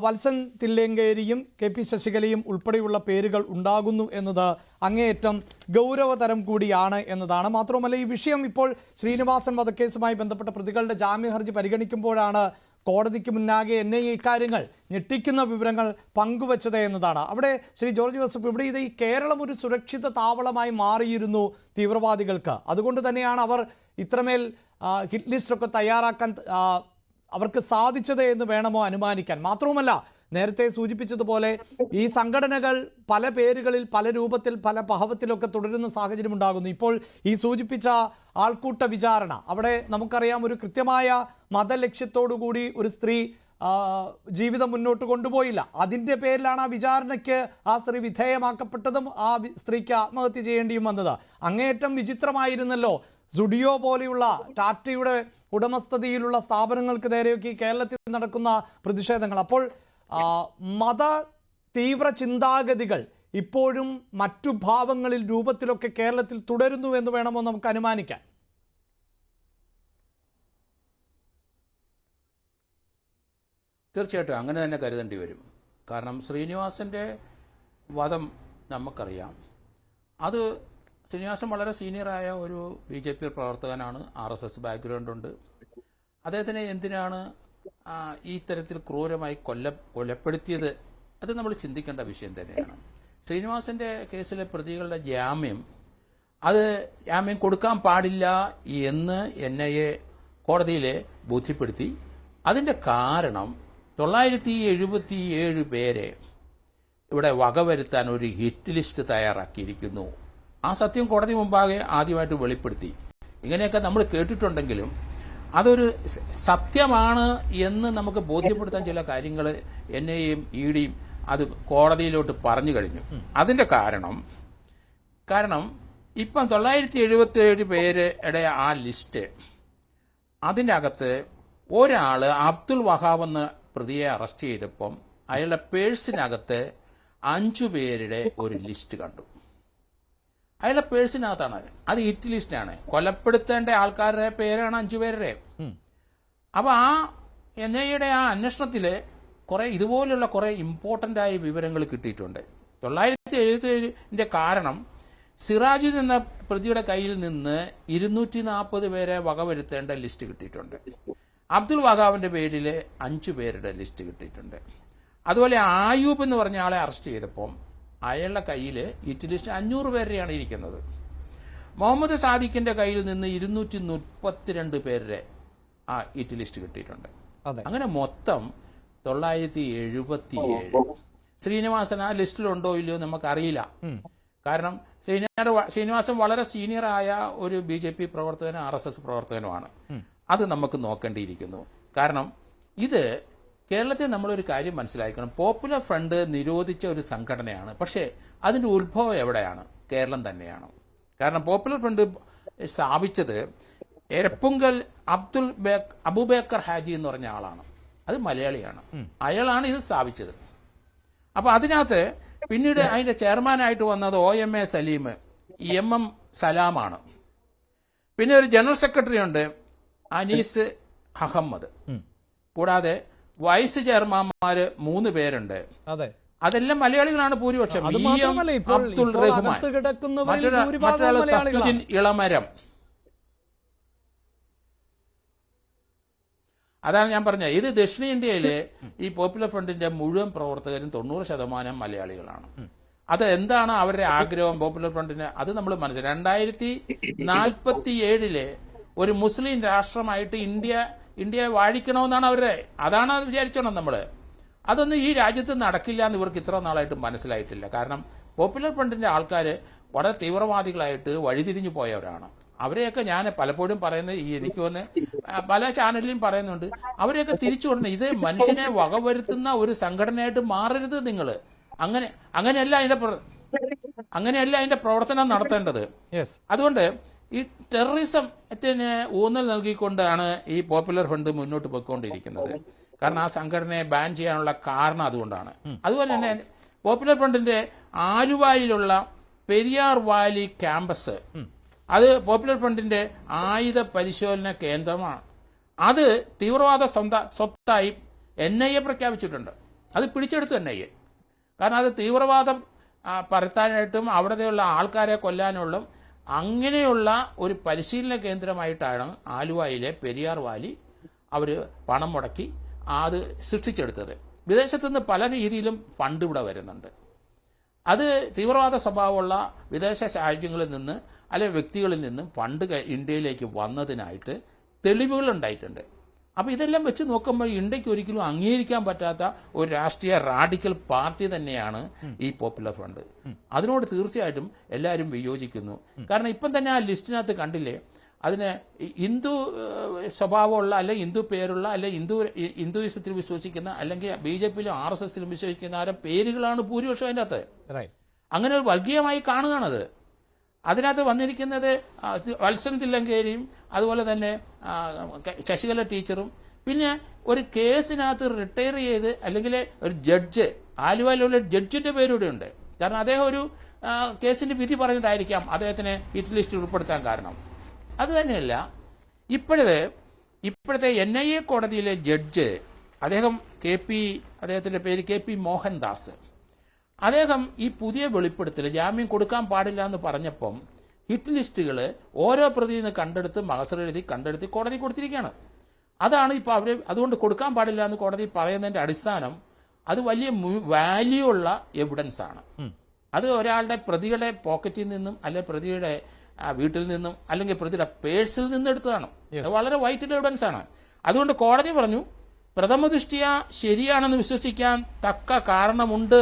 വത്സൻ തില്ലങ്കേരിയും KP ശശികലയും ഉൾപ്പെടെയുള്ള പേരുകൾ ഉണ്ടാകുന്നു എന്നത് അങ്ങേയറ്റം ഗൗരവതരം കൂടിയാണ് എന്നതാണ്. മാത്രവുമല്ല, ഈ വിഷയം ഇപ്പോൾ ശ്രീനിവാസൻ വധക്കേസുമായി ബന്ധപ്പെട്ട പ്രതികളുടെ ജാമ്യ ഹർജി പരിഗണിക്കുമ്പോഴാണ് കോടതിക്ക് മുന്നാകെ NIA ഇക്കാര്യങ്ങൾ ഞെട്ടിക്കുന്ന വിവരങ്ങൾ പങ്കുവച്ചത് എന്നതാണ്. അവിടെ ശ്രീ ജോർജ് ജോസഫ്, ഇവിടെ ഈ കേരളം ഒരു സുരക്ഷിത താവളമായി മാറിയിരുന്നു തീവ്രവാദികൾക്ക്. അതുകൊണ്ട് തന്നെയാണ് അവർ ഇത്രമേൽ ഹിറ്റ് ലിസ്റ്റൊക്കെ തയ്യാറാക്കാൻ അവർക്ക് സാധിച്ചത് എന്ന് വേണമോ അനുമാനിക്കാൻ. മാത്രവുമല്ല, നേരത്തെ സൂചിപ്പിച്ചതുപോലെ ഈ സംഘടനകൾ പല പേരുകളിൽ, പല രൂപത്തിൽ, പല ഭാവത്തിലൊക്കെ തുടരുന്ന സാഹചര്യം ഉണ്ടാകുന്നു. ഇപ്പോൾ ഈ സൂചിപ്പിച്ച ആൾക്കൂട്ട വിചാരണ, അവിടെ നമുക്കറിയാം ഒരു കൃത്യമായ മതലക്ഷ്യത്തോടുകൂടി ഒരു സ്ത്രീ ജീവിതം മുന്നോട്ട് കൊണ്ടുപോയില്ല. അതിൻ്റെ പേരിലാണ് ആ വിചാരണയ്ക്ക് ആ സ്ത്രീ വിധേയമാക്കപ്പെട്ടതും ആ സ്ത്രീക്ക് ആത്മഹത്യ ചെയ്യേണ്ടിയും വന്നത്. അങ്ങേയറ്റം വിചിത്രമായിരുന്നല്ലോ സുഡിയോ പോലെയുള്ള ടാറ്റയുടെ ഉടമസ്ഥതയിലുള്ള സ്ഥാപനങ്ങൾക്ക് നേരെയൊക്കെ കേരളത്തിൽ നടക്കുന്ന പ്രതിഷേധങ്ങൾ. അപ്പോൾ മത തീവ്ര ചിന്താഗതികൾ ഇപ്പോഴും മറ്റു ഭാവങ്ങളിൽ, രൂപത്തിലൊക്കെ കേരളത്തിൽ തുടരുന്നു എന്ന് വേണമോ നമുക്ക് അനുമാനിക്കാൻ? തീർച്ചയായിട്ടും അങ്ങനെ തന്നെ കരുതേണ്ടി വരും. കാരണം ശ്രീനിവാസൻ്റെ വധം നമുക്കറിയാം. അത് ശ്രീനിവാസൻ വളരെ സീനിയറായ ഒരു BJP പ്രവർത്തകനാണ്, RSS ബാക്ക്ഗ്രൗണ്ട് ഉണ്ട്. അദ്ദേഹത്തിനെ എന്തിനാണ് ഈ തരത്തിൽ ക്രൂരമായി കൊലപ്പെടുത്തിയത്? അത് നമ്മൾ ചിന്തിക്കേണ്ട വിഷയം തന്നെയാണ്. ശ്രീനിവാസൻ്റെ കേസിലെ പ്രതികളുടെ ജാമ്യം കൊടുക്കാൻ പാടില്ല എന്ന് NIA കോടതിയിൽ ബോധ്യപ്പെടുത്തി. അതിൻ്റെ കാരണം 977 പേരെ ഇവിടെ വകവരുത്താൻ ഒരു ഹിറ്റ് ലിസ്റ്റ് തയ്യാറാക്കിയിരിക്കുന്നു. ആ സത്യം കോടതി മുമ്പാകെ ആദ്യമായിട്ട് വെളിപ്പെടുത്തി. ഇങ്ങനെയൊക്കെ നമ്മൾ കേട്ടിട്ടുണ്ടെങ്കിലും അതൊരു സത്യമാണ് എന്ന് നമുക്ക് ബോധ്യപ്പെടുത്താൻ ചില കാര്യങ്ങൾ NIA-യും ED-യും അത് കോടതിയിലോട്ട് പറഞ്ഞു കഴിഞ്ഞു. അതിൻ്റെ കാരണം ഇപ്പം 977 പേരുടെ ആ ലിസ്റ്റ്, അതിൻ്റെ അകത്ത് ഒരാൾ അബ്ദുൽ വഹാബ് എന്ന പ്രതിയെ അറസ്റ്റ് ചെയ്തപ്പം അയാളുടെ പേഴ്സിനകത്ത് 5 പേരുടെ ഒരു ലിസ്റ്റ് കണ്ടു. അയാളുടെ പേഴ്സിനകത്താണ് അത് ഹിറ്റ് ലിസ്റ്റാണ്. കൊലപ്പെടുത്തേണ്ട ആൾക്കാരുടെ പേരാണ് 5 പേരുടെ. അപ്പോൾ ആ NIA-യുടെ ആ അന്വേഷണത്തിൽ ഇതുപോലുള്ള കുറേ ഇമ്പോർട്ടൻ്റ് ആയ വിവരങ്ങൾ കിട്ടിയിട്ടുണ്ട്. 977 കാരണം സിറാജുദ്ദീൻ എന്ന പ്രതിയുടെ കയ്യിൽ നിന്ന് 240 പേരെ വകവരുത്തേണ്ട ലിസ്റ്റ് കിട്ടിയിട്ടുണ്ട്. അബ്ദുൽ വഹാബിന്റെ പേരിൽ 5 പേരുടെ ലിസ്റ്റ് കിട്ടിയിട്ടുണ്ട്. അതുപോലെ ആയൂബ് എന്ന് പറഞ്ഞ ആളെ അറസ്റ്റ് ചെയ്തപ്പോൾ അയാളുടെ കയ്യിൽ ഹിറ്റ് ലിസ്റ്റ് 500 പേരുടെയാണ് ഇരിക്കുന്നത്. മുഹമ്മദ് സാദിഖിന്റെ കയ്യിൽ നിന്ന് 232 പേരുടെ ആ ഹിറ്റ് ലിസ്റ്റ് കിട്ടിയിട്ടുണ്ട്. അങ്ങനെ മൊത്തം 977. ശ്രീനിവാസൻ ആ ലിസ്റ്റിലുണ്ടോ ഇല്ലയോ നമുക്കറിയില്ല. കാരണം ശ്രീനിവാസൻ വളരെ സീനിയറായ ഒരു BJP പ്രവർത്തകനും RSS പ്രവർത്തകനുമാണ്. അത് നമുക്ക് നോക്കേണ്ടിയിരിക്കുന്നു. കാരണം ഇത് കേരളത്തിൽ നമ്മളൊരു കാര്യം മനസ്സിലാക്കണം. പോപ്പുലർ ഫ്രണ്ട് നിരോധിച്ച ഒരു സംഘടനയാണ്. പക്ഷേ അതിൻ്റെ ഉത്ഭവം എവിടെയാണ്? കേരളം തന്നെയാണ്. കാരണം പോപ്പുലർ ഫ്രണ്ട് സ്ഥാപിച്ചത് എരപ്പുങ്കൽ അബൂബക്കർ ഹാജി എന്ന് പറഞ്ഞ ആളാണ്. അത് മലയാളിയാണ്. അയാളാണ് ഇത് സ്ഥാപിച്ചത്. അപ്പോൾ അതിനകത്ത് പിന്നീട് അതിൻ്റെ ചെയർമാനായിട്ട് വന്നത് OMA സലീം, MM സലാമാണ്. പിന്നെ ഒരു ജനറൽ സെക്രട്ടറി ഉണ്ട്, അനീസ് അഹമ്മദ്. കൂടാതെ വൈസ് ചെയർമാൻമാർ 3 പേരുണ്ട്. അതെല്ലാം മലയാളികളാണ് ഭൂരിപക്ഷം. അബ്ദുൾ റഹ്മാൻ, മറ്റൊരാൾ തസ്നുദ്ദീൻ ഇളമരം. അതാണ് ഞാൻ പറഞ്ഞത്. ഇത് ദക്ഷിണേന്ത്യയിലെ ഈ പോപ്പുലർ ഫ്രണ്ടിന്റെ മുഴുവൻ പ്രവർത്തകരും 90% മലയാളികളാണ്. അത് എന്താണ് അവരുടെ ആഗ്രഹം പോപ്പുലർ ഫ്രണ്ടിന്? അത് നമ്മൾ മനസ്സിലാക്കി. 2047 ഒരു മുസ്ലിം രാഷ്ട്രമായിട്ട് ഇന്ത്യയെ വാഴിക്കണമെന്നാണ് അവരുടെ. അതാണ് വിചാരിച്ചോണം നമ്മൾ. അതൊന്നും ഈ രാജ്യത്ത് നടക്കില്ല എന്ന് ഇവർക്ക് ഇത്ര നാളായിട്ട് മനസ്സിലായിട്ടില്ല. കാരണം പോപ്പുലർ ഫ്രണ്ടിന്റെ ആൾക്കാർ വളരെ തീവ്രവാദികളായിട്ട് വഴിതിരിഞ്ഞു പോയവരാണ്. അവരെയൊക്കെ ഞാൻ പലപ്പോഴും പറയുന്നത്, എനിക്ക് വന്ന് പല ചാനലിലും പറയുന്നുണ്ട്, അവരെയൊക്കെ തിരിച്ചു വിടണം. ഇത് മനുഷ്യനെ വകവരുത്തുന്ന ഒരു സംഘടനയായിട്ട് മാറരുത് നിങ്ങൾ. അങ്ങനെയല്ല അതിന്റെ പ്രവർത്തനം നടത്തേണ്ടത്. അതുകൊണ്ട് ഈ ടെററിസത്തിന് ഊന്നൽ നൽകിക്കൊണ്ടാണ് ഈ പോപ്പുലർ ഫ്രണ്ട് മുന്നോട്ട് പോയിക്കൊണ്ടിരിക്കുന്നത്. കാരണം ആ സംഘടനയെ ബാൻ ചെയ്യാനുള്ള കാരണം അതുകൊണ്ടാണ്. അതുപോലെ തന്നെ പോപ്പുലർ ഫ്രണ്ടിന്റെ ആലുവയിലുള്ള പെരിയാർ വാലി ക്യാമ്പസ്, അത് പോപ്പുലർ ഫ്രണ്ടിന്റെ ആയുധ പരിശോധന കേന്ദ്രമാണ്. അത് തീവ്രവാദ സ്വത്തായി NIA പ്രഖ്യാപിച്ചിട്ടുണ്ട്. അത് പിടിച്ചെടുത്തു NIA. കാരണം അത് തീവ്രവാദം പരത്താനായിട്ടും അവിടെയുള്ള ആൾക്കാരെ കൊല്ലാനുള്ള അങ്ങനെയുള്ള ഒരു പരിശീലന കേന്ദ്രമായിട്ടാണ് ആലുവയിലെ പെരിയാർ വാലി അവർ പണം മുടക്കി അത് സൃഷ്ടിച്ചെടുത്തത്. വിദേശത്തുനിന്ന് പല രീതിയിലും ഫണ്ട് ഇവിടെ വരുന്നുണ്ട്. അത് തീവ്രവാദ സ്വഭാവമുള്ള വിദേശ രാജ്യങ്ങളിൽ നിന്ന് അല്ലെങ്കിൽ വ്യക്തികളിൽ നിന്നും ഫണ്ട് ഇന്ത്യയിലേക്ക് വന്നതിനായിട്ട് തെളിവുകൾ ഉണ്ടായിട്ടുണ്ട്. അപ്പോൾ ഇതെല്ലാം വെച്ച് നോക്കുമ്പോൾ ഇന്ത്യക്ക് ഒരിക്കലും അംഗീകരിക്കാൻ പറ്റാത്ത ഒരു രാഷ്ട്രീയ റാഡിക്കൽ പാർട്ടി തന്നെയാണ് ഈ പോപ്പുലർ ഫ്രണ്ട്. അതിനോട് തീർച്ചയായിട്ടും എല്ലാവരും വിയോജിക്കുന്നു. കാരണം ഇപ്പം തന്നെ ആ ലിസ്റ്റിനകത്ത് കണ്ടില്ലേ, അതിന് ഹിന്ദു സ്വഭാവമുള്ള അല്ലെങ്കിൽ ഹിന്ദു പേരുള്ള അല്ലെങ്കിൽ ഹിന്ദുയിസത്തിൽ വിശ്വസിക്കുന്ന അല്ലെങ്കിൽ BJPയിലും RSSലും വിശ്വസിക്കുന്ന ആരുടെ പേരുകളാണ് ഭൂരിപക്ഷം അതിൻ്റെ അകത്ത്. അങ്ങനെ ഒരു വർഗീയമായി കാണുകയാണത്. അതിനകത്ത് വന്നിരിക്കുന്നത് വത്സൻ തില്ലങ്കേരിയും അതുപോലെ തന്നെ ശശികല ടീച്ചറും പിന്നെ ഒരു കേസിനകത്ത് റിട്ടയർ ചെയ്ത് അല്ലെങ്കിൽ ഒരു ജഡ്ജ്, ആലുവയിലുള്ള ജഡ്ജിന്റെ പേരൂടെ ഉണ്ട്. കാരണം അദ്ദേഹം ഒരു കേസിന്റെ വിധി പറഞ്ഞതായിരിക്കാം അദ്ദേഹത്തിനെ ഹിറ്റ് ലിസ്റ്റിൽ ഉൾപ്പെടുത്താൻ കാരണം. അത് തന്നെയല്ല, ഇപ്പോഴത്തെ NIA കോടതിയിലെ ജഡ്ജ്, അദ്ദേഹത്തിന്റെ പേര് KP മോഹൻദാസ്. അദ്ദേഹം ഈ പുതിയ വെളിപ്പെടുത്തൽ ജാമ്യം കൊടുക്കാൻ പാടില്ല എന്ന് പറഞ്ഞപ്പം ഹിറ്റ് ലിസ്റ്റുകൾ ഓരോ പ്രതിയിൽ നിന്ന് കണ്ടെടുത്ത് മഹസർ എഴുതി കണ്ടെടുത്ത് കോടതി കൊടുത്തിരിക്കുകയാണ്. അതാണ് ഇപ്പോൾ അവർ അതുകൊണ്ട് കൊടുക്കാൻ പാടില്ല എന്ന് കോടതി പറയുന്നതിന്റെ അടിസ്ഥാനം. അത് വലിയ വാല്യൂ ഉള്ള എവിഡൻസ് ആണ്. അത് ഒരാളുടെ പ്രതിയുടെ പോക്കറ്റിൽ നിന്നും അല്ലെങ്കിൽ പ്രതിയുടെ വീട്ടിൽ നിന്നും അല്ലെങ്കിൽ പ്രതിയുടെ പേഴ്സിൽ നിന്ന് എടുത്തതാണ്. വളരെ വൈറ്റൽ എവിഡൻസ് ആണ്. അതുകൊണ്ട് കോടതി പറഞ്ഞു, പ്രഥമ ദൃഷ്ട്യാ ശരിയാണെന്ന് വിശ്വസിക്കാൻ തക്ക കാരണമുണ്ട്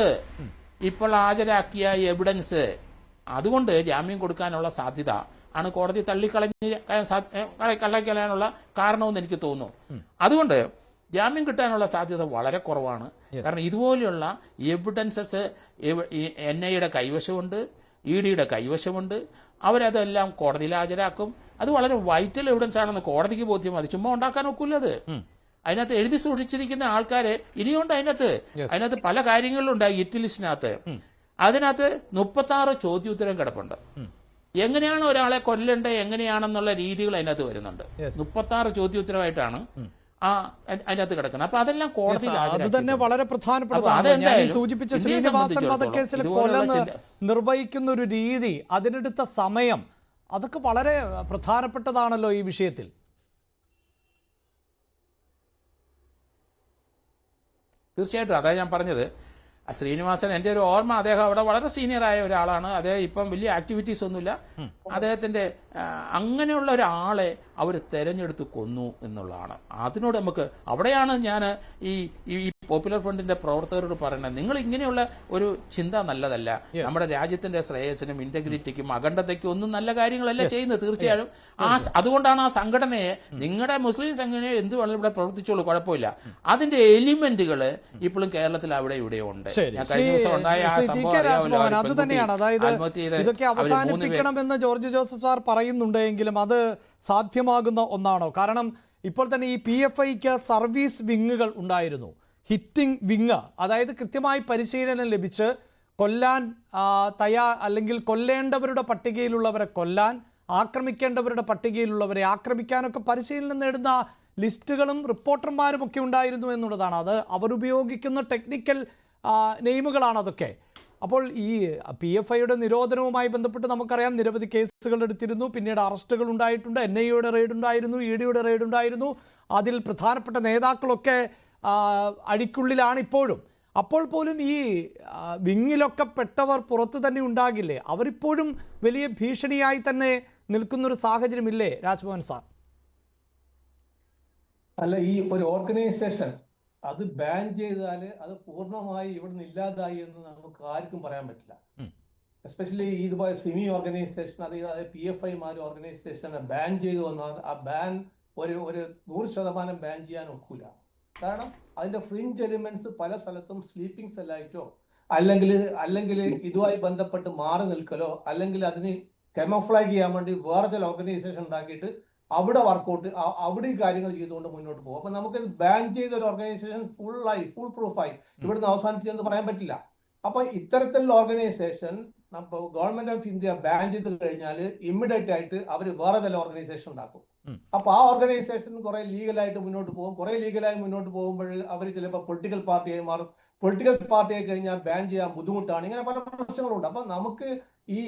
ഇപ്പോൾ ഹാജരാക്കിയ എവിഡൻസ്. അതുകൊണ്ട് ജാമ്യം കൊടുക്കാനുള്ള സാധ്യത ആണ് കോടതി തള്ളിക്കളയാനുള്ള കാരണമെന്ന് എനിക്ക് തോന്നുന്നു. അതുകൊണ്ട് ജാമ്യം കിട്ടാനുള്ള സാധ്യത വളരെ കുറവാണ്. കാരണം ഇതുപോലെയുള്ള എവിഡൻസസ് NIAയുടെ കൈവശമുണ്ട്, EDയുടെ കൈവശമുണ്ട്. അവരതെല്ലാം കോടതിയിൽ ഹാജരാക്കും. അത് വളരെ വൈറ്റൽ എവിഡൻസ് ആണെന്ന് കോടതിക്ക് ബോധ്യം. അത് ചുമ്മാ ഉണ്ടാക്കാൻ ഒക്കില്ലത്. അതിനകത്ത് എഴുതി സൂക്ഷിച്ചിരിക്കുന്ന ആൾക്കാരെ ഇനിയുണ്ട്. അതിനകത്ത് പല കാര്യങ്ങളിലുണ്ട്. ഹിറ്റ് ലിസ്റ്റിനകത്ത് അതിനകത്ത് 36 ചോദ്യോത്തരം കിടപ്പുണ്ട്. എങ്ങനെയാണ് ഒരാളെ കൊല്ലേണ്ടത് എങ്ങനെയാണെന്നുള്ള രീതികൾ അതിനകത്ത് വരുന്നുണ്ട്. 36 ചോദ്യോത്തരമായിട്ടാണ് അതിനകത്ത് കിടക്കുന്നത്. അപ്പൊ അതെല്ലാം കോടതിയിൽ അത് തന്നെ വളരെ പ്രധാനപ്പെട്ടതാണ്. ഞാൻ ഈ സൂചിപ്പിച്ച ശ്രീനിവാസൻ വധക്കേസിൽ കൊല നിർവഹിക്കുന്ന ഒരു രീതി, അതിനെടുത്ത സമയം, അതൊക്കെ വളരെ പ്രധാനപ്പെട്ടതാണല്ലോ ഈ വിഷയത്തിൽ. തീർച്ചയായിട്ടും അതാണ് ഞാൻ പറഞ്ഞത്. ശ്രീനിവാസൻ എൻ്റെ ഒരു ഓർമ്മ, അദ്ദേഹം അവിടെ വളരെ സീനിയറായ ഒരാളാണ്. അദ്ദേഹം ഇപ്പം വലിയ ആക്ടിവിറ്റീസ് ഒന്നുമില്ല. അദ്ദേഹത്തിന്റെ അങ്ങനെയുള്ള ഒരാളെ അവർ തിരഞ്ഞെടുത്ത് കൊന്നു എന്നുള്ളതാണ്. അതിനോട് നമുക്ക് അവിടെയാണ് ഞാൻ ഈ ഈ പോപ്പുലർ ഫ്രണ്ടിന്റെ പ്രവർത്തകരോട് പറയുന്നത്, നിങ്ങൾ ഇങ്ങനെയുള്ള ഒരു ചിന്ത നല്ലതല്ല. നമ്മുടെ രാജ്യത്തിന്റെ ശ്രേയസിനും ഇന്റഗ്രിറ്റിക്കും അഖണ്ഡതയ്ക്കും ഒന്നും നല്ല കാര്യങ്ങളല്ല ചെയ്യുന്നത്. തീർച്ചയായും അതുകൊണ്ടാണ് ആ സംഘടനയെ, നിങ്ങളുടെ മുസ്ലിം സംഘടനയെ എന്ത് വേണമെങ്കിലും ഇവിടെ പ്രവർത്തിച്ചോളൂ, കുഴപ്പമില്ല. അതിന്റെ എലിമെന്റുകൾ ഇപ്പോഴും കേരളത്തിൽ അവിടെ ഇവിടെ ഉണ്ട്. ഞാൻ കഴിഞ്ഞ ദിവസം ഉണ്ടായ ആ സംഭവം അത് തന്നെയാണ്. അതായത് ഇതൊക്കെ അവസാനിപ്പിക്കണമെന്ന് ജോർജ് ജോസഫ് സാർ പറയുന്നുണ്ടെങ്കിലും അത് സാധ്യമാകുന്ന ഒന്നാണോ? കാരണം ഇപ്പോൾ തന്നെ ഈ PFIക്ക് സർവീസ് വിങ്ങുകൾ ഉണ്ടായിരുന്നു, ഹിറ്റിംഗ് വിങ്, അതായത് കൃത്യമായി പരിശീലനം ലഭിച്ച് കൊല്ലാൻ അല്ലെങ്കിൽ കൊല്ലേണ്ടവരുടെ പട്ടികയിലുള്ളവരെ കൊല്ലാൻ, ആക്രമിക്കേണ്ടവരുടെ പട്ടികയിലുള്ളവരെ ആക്രമിക്കാനൊക്കെ പരിശീലനം നേടുന്ന ലിസ്റ്റുകളും റിപ്പോർട്ടർമാരും ഒക്കെ ഉണ്ടായിരുന്നു എന്നുള്ളതാണ്. അത് അവരുപയോഗിക്കുന്ന ടെക്നിക്കൽ നെയിമുകളാണ് അതൊക്കെ. അപ്പോൾ ഈ PFIയുടെ നിരോധനവുമായി ബന്ധപ്പെട്ട് നമുക്കറിയാം നിരവധി കേസുകൾ എടുത്തിരുന്നു, പിന്നീട് അറസ്റ്റുകൾ ഉണ്ടായിട്ടുണ്ട്, NIAയുടെ റെയ്ഡ് ഉണ്ടായിരുന്നു, EDയുടെ റെയ്ഡ് ഉണ്ടായിരുന്നു. അതിൽ പ്രധാനപ്പെട്ട നേതാക്കളൊക്കെ അഴിക്കുള്ളിലാണ് ഇപ്പോഴും. അപ്പോൾ പോലും ഈ വിങ്ങിലൊക്കെ പെട്ടവർ പുറത്തു തന്നെ ഉണ്ടാകില്ലേ? അവരിപ്പോഴും വലിയ ഭീഷണിയായി തന്നെ നിൽക്കുന്നൊരു സാഹചര്യമില്ലേ രാജ്മോഹൻ സാർ? അല്ല, ഈ ഒരു ഓർഗനൈസേഷൻ അത് ബാൻ ചെയ്താൽ അത് പൂർണ്ണമായി ഇവിടുന്ന് ഇല്ലാതായി എന്ന് നമുക്ക് ആർക്കും പറയാൻ പറ്റില്ല. എസ്പെഷ്യലി ഇതുപോലെ സിമി ഓർഗനൈസേഷൻ, അതായത് PFI ഓർഗനൈസേഷനെ ബാൻ ചെയ്തു വന്നാൽ ആ ബാൻ ഒരു 100% ബാൻ ചെയ്യാൻ ഒക്കില്ല. കാരണം അതിന്റെ ഫ്രിഞ്ച് എലിമെന്റ്സ് പല സ്ഥലത്തും സ്ലീപ്പിംഗ് സെല്ലായിട്ടോ അല്ലെങ്കിൽ ഇതുമായി ബന്ധപ്പെട്ട് മാറി നിൽക്കലോ, അല്ലെങ്കിൽ അതിന് കെമോഫ്ലാഗ് ചെയ്യാൻ വേണ്ടി വേറെ ചില ഓർഗനൈസേഷൻ ഉണ്ടാക്കിയിട്ട് അവിടെ വർക്കൗട്ട്, അവിടെ ഈ കാര്യങ്ങൾ ചെയ്തുകൊണ്ട് മുന്നോട്ട് പോകും. അപ്പൊ നമുക്ക് ബാൻ ചെയ്ത ഒരു ഓർഗനൈസേഷൻ ഫുൾ പ്രൂഫായി ഇവിടുന്ന് അവസാനിപ്പിച്ചെന്ന് പറയാൻ പറ്റില്ല. അപ്പൊ ഇത്തരത്തിലുള്ള organisation government of India ban ചെയ്ത് കഴിഞ്ഞാൽ ഇമ്മീഡിയറ്റ് ആയിട്ട് അവർ വേറെ ചില ഓർഗനൈസേഷൻ ഉണ്ടാക്കും. അപ്പൊ ആ ഓർഗനൈസേഷൻ കുറെ ലീഗലായിട്ട് മുന്നോട്ട് പോകും. കുറെ ലീഗലായി മുന്നോട്ട് പോകുമ്പോൾ അവർ ചിലപ്പോൾ പൊളിറ്റിക്കൽ പാർട്ടിയായി മാറും. പൊളിറ്റിക്കൽ പാർട്ടിയായി കഴിഞ്ഞാൽ ബാൻ ചെയ്യാൻ ബുദ്ധിമുട്ടാണ്. ഇങ്ങനെ പല പ്രശ്നങ്ങളുണ്ട്. അപ്പൊ നമുക്ക് ഈ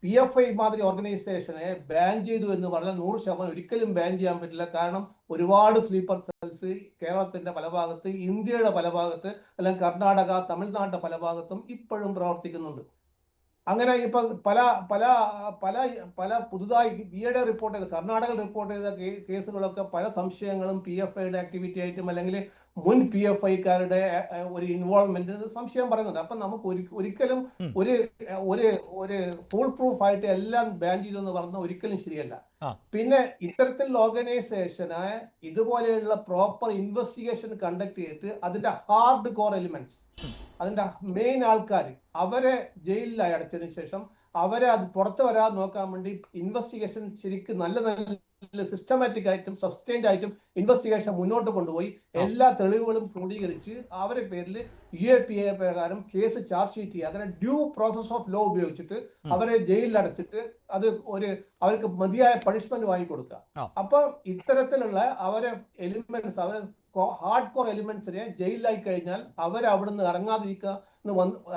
PFI മാതിരി ഓർഗനൈസേഷനെ ബാൻ ചെയ്തു എന്ന് പറഞ്ഞാൽ 100% ഒരിക്കലും ബാൻ ചെയ്യാൻ പറ്റില്ല. കാരണം ഒരുപാട് സ്ലീപ്പർ സെൽസ് കേരളത്തിന്റെ പല ഭാഗത്ത്, ഇന്ത്യയുടെ പല ഭാഗത്ത്, അല്ലെങ്കിൽ കർണാടക, തമിഴ്നാടിന്റെ പല ഭാഗത്തും ഇപ്പോഴും പ്രവർത്തിക്കുന്നുണ്ട്. അങ്ങനെ ഇപ്പൊ പല പല പല പല പുതുതായി ഈയിടെ റിപ്പോർട്ട് ചെയ്ത, കർണാടകയിൽ റിപ്പോർട്ട് ചെയ്ത കേസുകളൊക്കെ പല സംശയങ്ങളും PFIയുടെ ആക്ടിവിറ്റി ആയിട്ടും അല്ലെങ്കിൽ മുൻ PFIക്കാരുടെ ഒരു ഇൻവോൾവ്മെന്റ് സംശയം പറയുന്നുണ്ട്. അപ്പൊ നമുക്ക് ഒരിക്കലും ഒരു ഫുൾ പ്രൂഫ് ആയിട്ട് എല്ലാം ബാൻ ചെയ്തു എന്ന് പറഞ്ഞാൽ ഒരിക്കലും ശരിയല്ല. പിന്നെ ഇത്തരത്തിലുള്ള ഓർഗനൈസേഷനെ ഇതുപോലെയുള്ള പ്രോപ്പർ ഇൻവെസ്റ്റിഗേഷൻ കണ്ടക്ട് ചെയ്തിട്ട് അതിന്റെ ഹാർഡ് കോർ എലിമെന്റ്സ്, അതിന്റെ മെയിൻ ആൾക്കാർ, അവരെ ജയിലിലായി അടച്ചതിന് ശേഷം അവരെ അത് പുറത്തു വരാതെ നോക്കാൻ വേണ്ടി ഇൻവെസ്റ്റിഗേഷൻ ശരിക്കും നല്ല സിസ്റ്റമാറ്റിക് ആയിട്ടും സസ്റ്റൈൻഡ് ആയിട്ടും ഇൻവെസ്റ്റിഗേഷൻ മുന്നോട്ട് കൊണ്ടുപോയി എല്ലാ തെളിവുകളും ക്രോഡീകരിച്ച് അവരുടെ പേരിൽ UAPA പ്രകാരം കേസ് ചാർജ് ഷീറ്റ് ചെയ്യുക. അങ്ങനെ ഡ്യൂ പ്രോസസ് ഓഫ് ലോ ഉപയോഗിച്ചിട്ട് അവരെ ജയിലിൽ അടച്ചിട്ട് അത് അവർക്ക് മതിയായ പണിഷ്മെന്റ് വാങ്ങിക്കൊടുക്കുക. അപ്പൊ ഇത്തരത്തിലുള്ള അവരെ എലിമെന്റ്സ്, അവരെ ഹാർഡ് കോർ എലിമെന്റ്സിനെ ജയിലിലായി കഴിഞ്ഞാൽ അവരവിടുന്ന്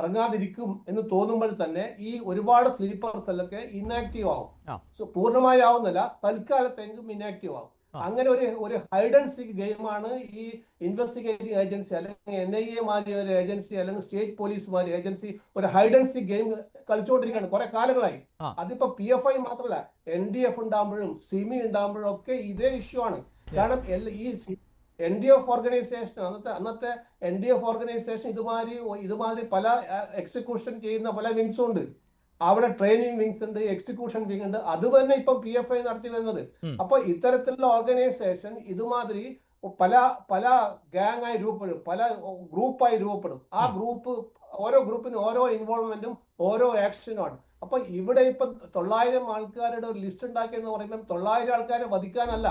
ഇറങ്ങാതിരിക്കും എന്ന് തോന്നുമ്പോൾ തന്നെ ഈ ഒരുപാട് സ്ലീപ്പർ സെല്ലൊക്കെ ഇനാക്റ്റീവ് ആവും. പൂർണ്ണമായി ആവുന്നില്ല, തൽക്കാലത്തെങ്കിലും ഇനാക്റ്റീവ് ആവും. അങ്ങനെ ഒരു ഹൈഡ് ആൻഡ് സീക്ക് ഗെയിമാണ് ഈ ഇൻവെസ്റ്റിഗേറ്റിംഗ് ഏജൻസി അല്ലെങ്കിൽ NIA മാതിരി ഒരു ഏജൻസി അല്ലെങ്കിൽ സ്റ്റേറ്റ് പോലീസ് മാതിരി ഏജൻസി ഒരു ഹൈഡ് ആൻഡ് സീക്ക് ഗെയിം കളിച്ചുകൊണ്ടിരിക്കുകയാണ് കുറെ കാലങ്ങളായി. അതിപ്പോ PFI മാത്രമല്ല, NDF ഉണ്ടാകുമ്പോഴും സിമി ഉണ്ടാകുമ്പോഴും ഒക്കെ ഇതേ ഇഷ്യൂ ആണ്. കാരണം ഈ NDF ഓർഗനൈസേഷൻ, അന്നത്തെ NDF ഓർഗനൈസേഷൻ ഇതുമാതിരി പല എക്സിക്യൂഷൻ ചെയ്യുന്ന പല വിങ്സും ഉണ്ട്. അവിടെ ട്രെയിനിങ് വിങ്സ് ഉണ്ട്, എക്സിക്യൂഷൻ വിങ് ഉണ്ട്. അത് തന്നെ ഇപ്പൊ PFI നടത്തി വരുന്നത്. അപ്പൊ ഇത്തരത്തിലുള്ള ഓർഗനൈസേഷൻ ഇതുമാതിരി പല ഗാങ് ആയി രൂപപ്പെടും, പല ഗ്രൂപ്പായി രൂപപ്പെടും. ആ ഓരോ ഗ്രൂപ്പിനും ഓരോ ഇൻവോൾവ്മെന്റും ഓരോ ആക്ഷനുമാണ്. അപ്പൊ ഇവിടെ ഇപ്പൊ 900 ആൾക്കാരുടെ ഒരു ലിസ്റ്റ് ഉണ്ടാക്കിയെന്ന് പറയുമ്പോൾ 900 ആൾക്കാരെ വധിക്കാനല്ല,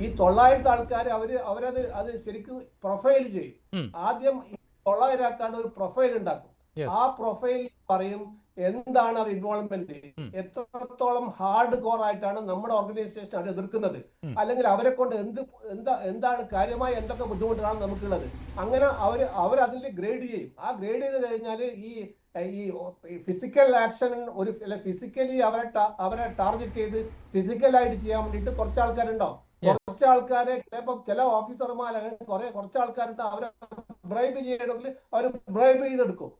ഈ 900 ആൾക്കാരെ അവരത് ശരിക്കും പ്രൊഫൈൽ ചെയ്യും. ആദ്യം 900 ആൾക്കാരുടെ ഒരു പ്രൊഫൈൽ ഉണ്ടാക്കും. ആ പ്രൊഫൈൽ പറയും എന്താണ് അവർ ഇൻവോൾവ്മെന്റ്, എത്രത്തോളം ഹാർഡ് കോർ ആയിട്ടാണ് നമ്മുടെ ഓർഗനൈസേഷൻ അത് എതിർക്കുന്നത്, അല്ലെങ്കിൽ അവരെ കൊണ്ട് എന്താണ് കാര്യമായി എന്തൊക്കെ ബുദ്ധിമുട്ടാണ് നമുക്കുള്ളത്. അങ്ങനെ അവരതിൽ ഗ്രേഡ് ചെയ്യും. ആ ഗ്രേഡ് ചെയ്ത് കഴിഞ്ഞാൽ ഈ ഫിസിക്കൽ ആക്ഷൻ ഫിസിക്കലി അവരെ ടാർഗറ്റ് ചെയ്ത് ഫിസിക്കലായിട്ട് ചെയ്യാൻ വേണ്ടിയിട്ട് കുറച്ച് ആൾക്കാരുണ്ടാവും. കുറച്ച് ആൾക്കാരെ ചിലപ്പോൾ ചില ഓഫീസർമാർ കുറച്ച് ആൾക്കാരുണ്ട് അവരെ ബ്രൈബ് ചെയ്യണമെങ്കിൽ അവർ ബ്രൈബ് ചെയ്തെടുക്കും.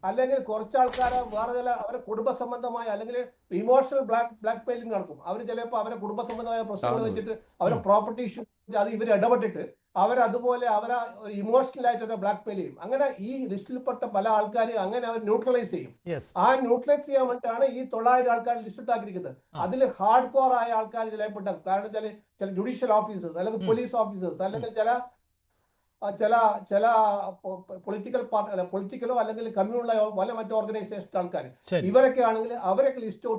അല്ലെങ്കിൽ കുറച്ച് ആൾക്കാരെ വേറെ ചില അവരെ കുടുംബ സംബന്ധമായ അല്ലെങ്കിൽ ഇമോഷണൽ ബ്ലാക്ക് മെയിലിംഗ് നടക്കും. അവർ ചിലപ്പോൾ അവരെ കുടുംബ സംബന്ധമായ പ്രശ്നങ്ങൾ വെച്ചിട്ട് അവരെ പ്രോപ്പർട്ടി ഇഷ്യൂ അത് ഇവർ ഇടപെട്ടിട്ട് അവരതുപോലെ അവരെ ഇമോഷണൽ ആയിട്ട് അവരെ ബ്ലാക്ക് മെയിൽ ചെയ്യും. അങ്ങനെ ഈ ലിസ്റ്റിൽപ്പെട്ട പല ആൾക്കാരെയും അങ്ങനെ അവർ ന്യൂട്രലൈസ് ചെയ്യും. ആ ന്യൂട്രലൈസ് ചെയ്യാൻ വേണ്ടിയിട്ടാണ് ഈ 900 ആൾക്കാർ ലിസ്റ്റ് ഇട്ടാക്കിയിരിക്കുന്നത്. അതിൽ ഹാർഡ് കോർ ആയ ആൾക്കാർ ചിലപ്പെട്ടാകും. കാരണം വെച്ചാൽ ചില ജുഡീഷ്യൽ ഓഫീസേഴ്സ് അല്ലെങ്കിൽ പോലീസ് ഓഫീസേഴ്സ് അല്ലെങ്കിൽ ചില പൊളിറ്റിക്കലോ അല്ലെങ്കിൽ കമ്മ്യൂണലോ പല മറ്റു ഓർഗനൈസേഷൻ ആൾക്കാർ ഇവരൊക്കെ ആണെങ്കിൽ അവരൊക്കെ ലിസ്റ്റ്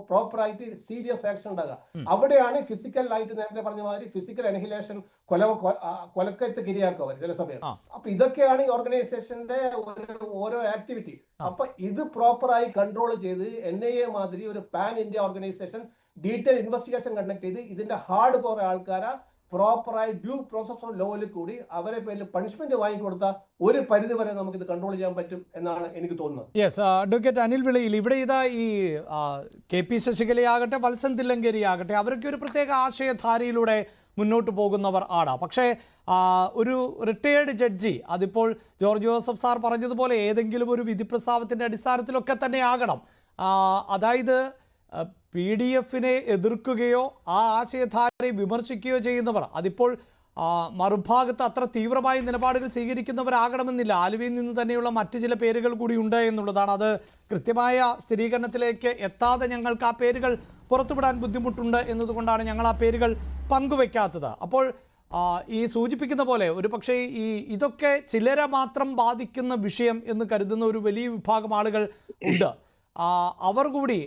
പ്രോപ്പറായിട്ട് സീരിയസ് ആക്ഷൻ ഉണ്ടാകുക. അവിടെയാണ് ഫിസിക്കൽ ആയിട്ട് നേരത്തെ പറഞ്ഞ മാതിരി ഫിസിക്കൽ അനിഹിലേഷൻ കൊലക്കത്ത് ഇരയാക്കുക അവർ ചില സമയം. അപ്പൊ ഇതൊക്കെയാണ് ഈ ഓർഗനൈസേഷന്റെ ഓരോ ആക്ടിവിറ്റി. അപ്പൊ ഇത് പ്രോപ്പറായി കൺട്രോൾ ചെയ്ത് NIA മാതിരി ഒരു pan India organisation detail investigation conduct ചെയ്ത് ഇതിന്റെ ഹാർഡ് കോർ ആൾക്കാരെ പ്രോപ്പറായി ഡ്യൂ പ്രോസസ് ഓഫ് ലോയിൽ കൂടി അവരെ പേരിൽ പണിഷ്മെന്റ് വാങ്ങിക്കൊടുത്താൽ ഒരു പരിധി വരെ നമുക്ക് ഇത് കൺട്രോൾ ചെയ്യാൻ പറ്റും എന്നാണ് എനിക്ക് തോന്നുന്നത്. യെസ്, അഡ്വക്കേറ്റ് അനിൽ വിളയിൽ, ഇവിടെ ഇതാ ഈ KP ശശികലയാകട്ടെ വത്സൻ തില്ലങ്കേരി ആകട്ടെ അവരൊക്കെ ഒരു പ്രത്യേക ആശയധാരയിലൂടെ മുന്നോട്ട് പോകുന്നവർ ആണ്. പക്ഷേ ഒരു റിട്ടയേർഡ് ജഡ്ജി, അതിപ്പോൾ ജോർജ് ജോസഫ് സാർ പറഞ്ഞതുപോലെ ഏതെങ്കിലും ഒരു വിധി പ്രസ്താവത്തിൻ്റെ അടിസ്ഥാനത്തിലൊക്കെ തന്നെ ആകണം. അതായത് PDF-നെ എതിർക്കുകയോ ആ ആശയധാരയെ വിമർശിക്കുകയോ ചെയ്യുന്നവർ അതിപ്പോൾ മറുഭാഗത്ത് അത്ര തീവ്രമായ നിലപാടുകൾ സ്വീകരിക്കുന്നവരാകണമെന്നില്ല. ആലുവയിൽ നിന്ന് തന്നെയുള്ള മറ്റ് ചില പേരുകൾ കൂടി ഉണ്ട് എന്നുള്ളതാണ്. അത് കൃത്യമായ സ്ഥിരീകരണത്തിലേക്ക് എത്താതെ ഞങ്ങൾക്ക് ആ പേരുകൾ പുറത്തുവിടാൻ ബുദ്ധിമുട്ടുണ്ട് എന്നതുകൊണ്ടാണ് ഞങ്ങൾ ആ പേരുകൾ പങ്കുവെക്കാത്തത്. അപ്പോൾ ഈ സൂചിപ്പിക്കുന്ന പോലെ ഒരു പക്ഷേ ഇതൊക്കെ ചിലരെ മാത്രം ബാധിക്കുന്ന വിഷയം എന്ന് കരുതുന്ന ഒരു വലിയ വിഭാഗം ആളുകൾ ഉണ്ട്. അവർ കൂടി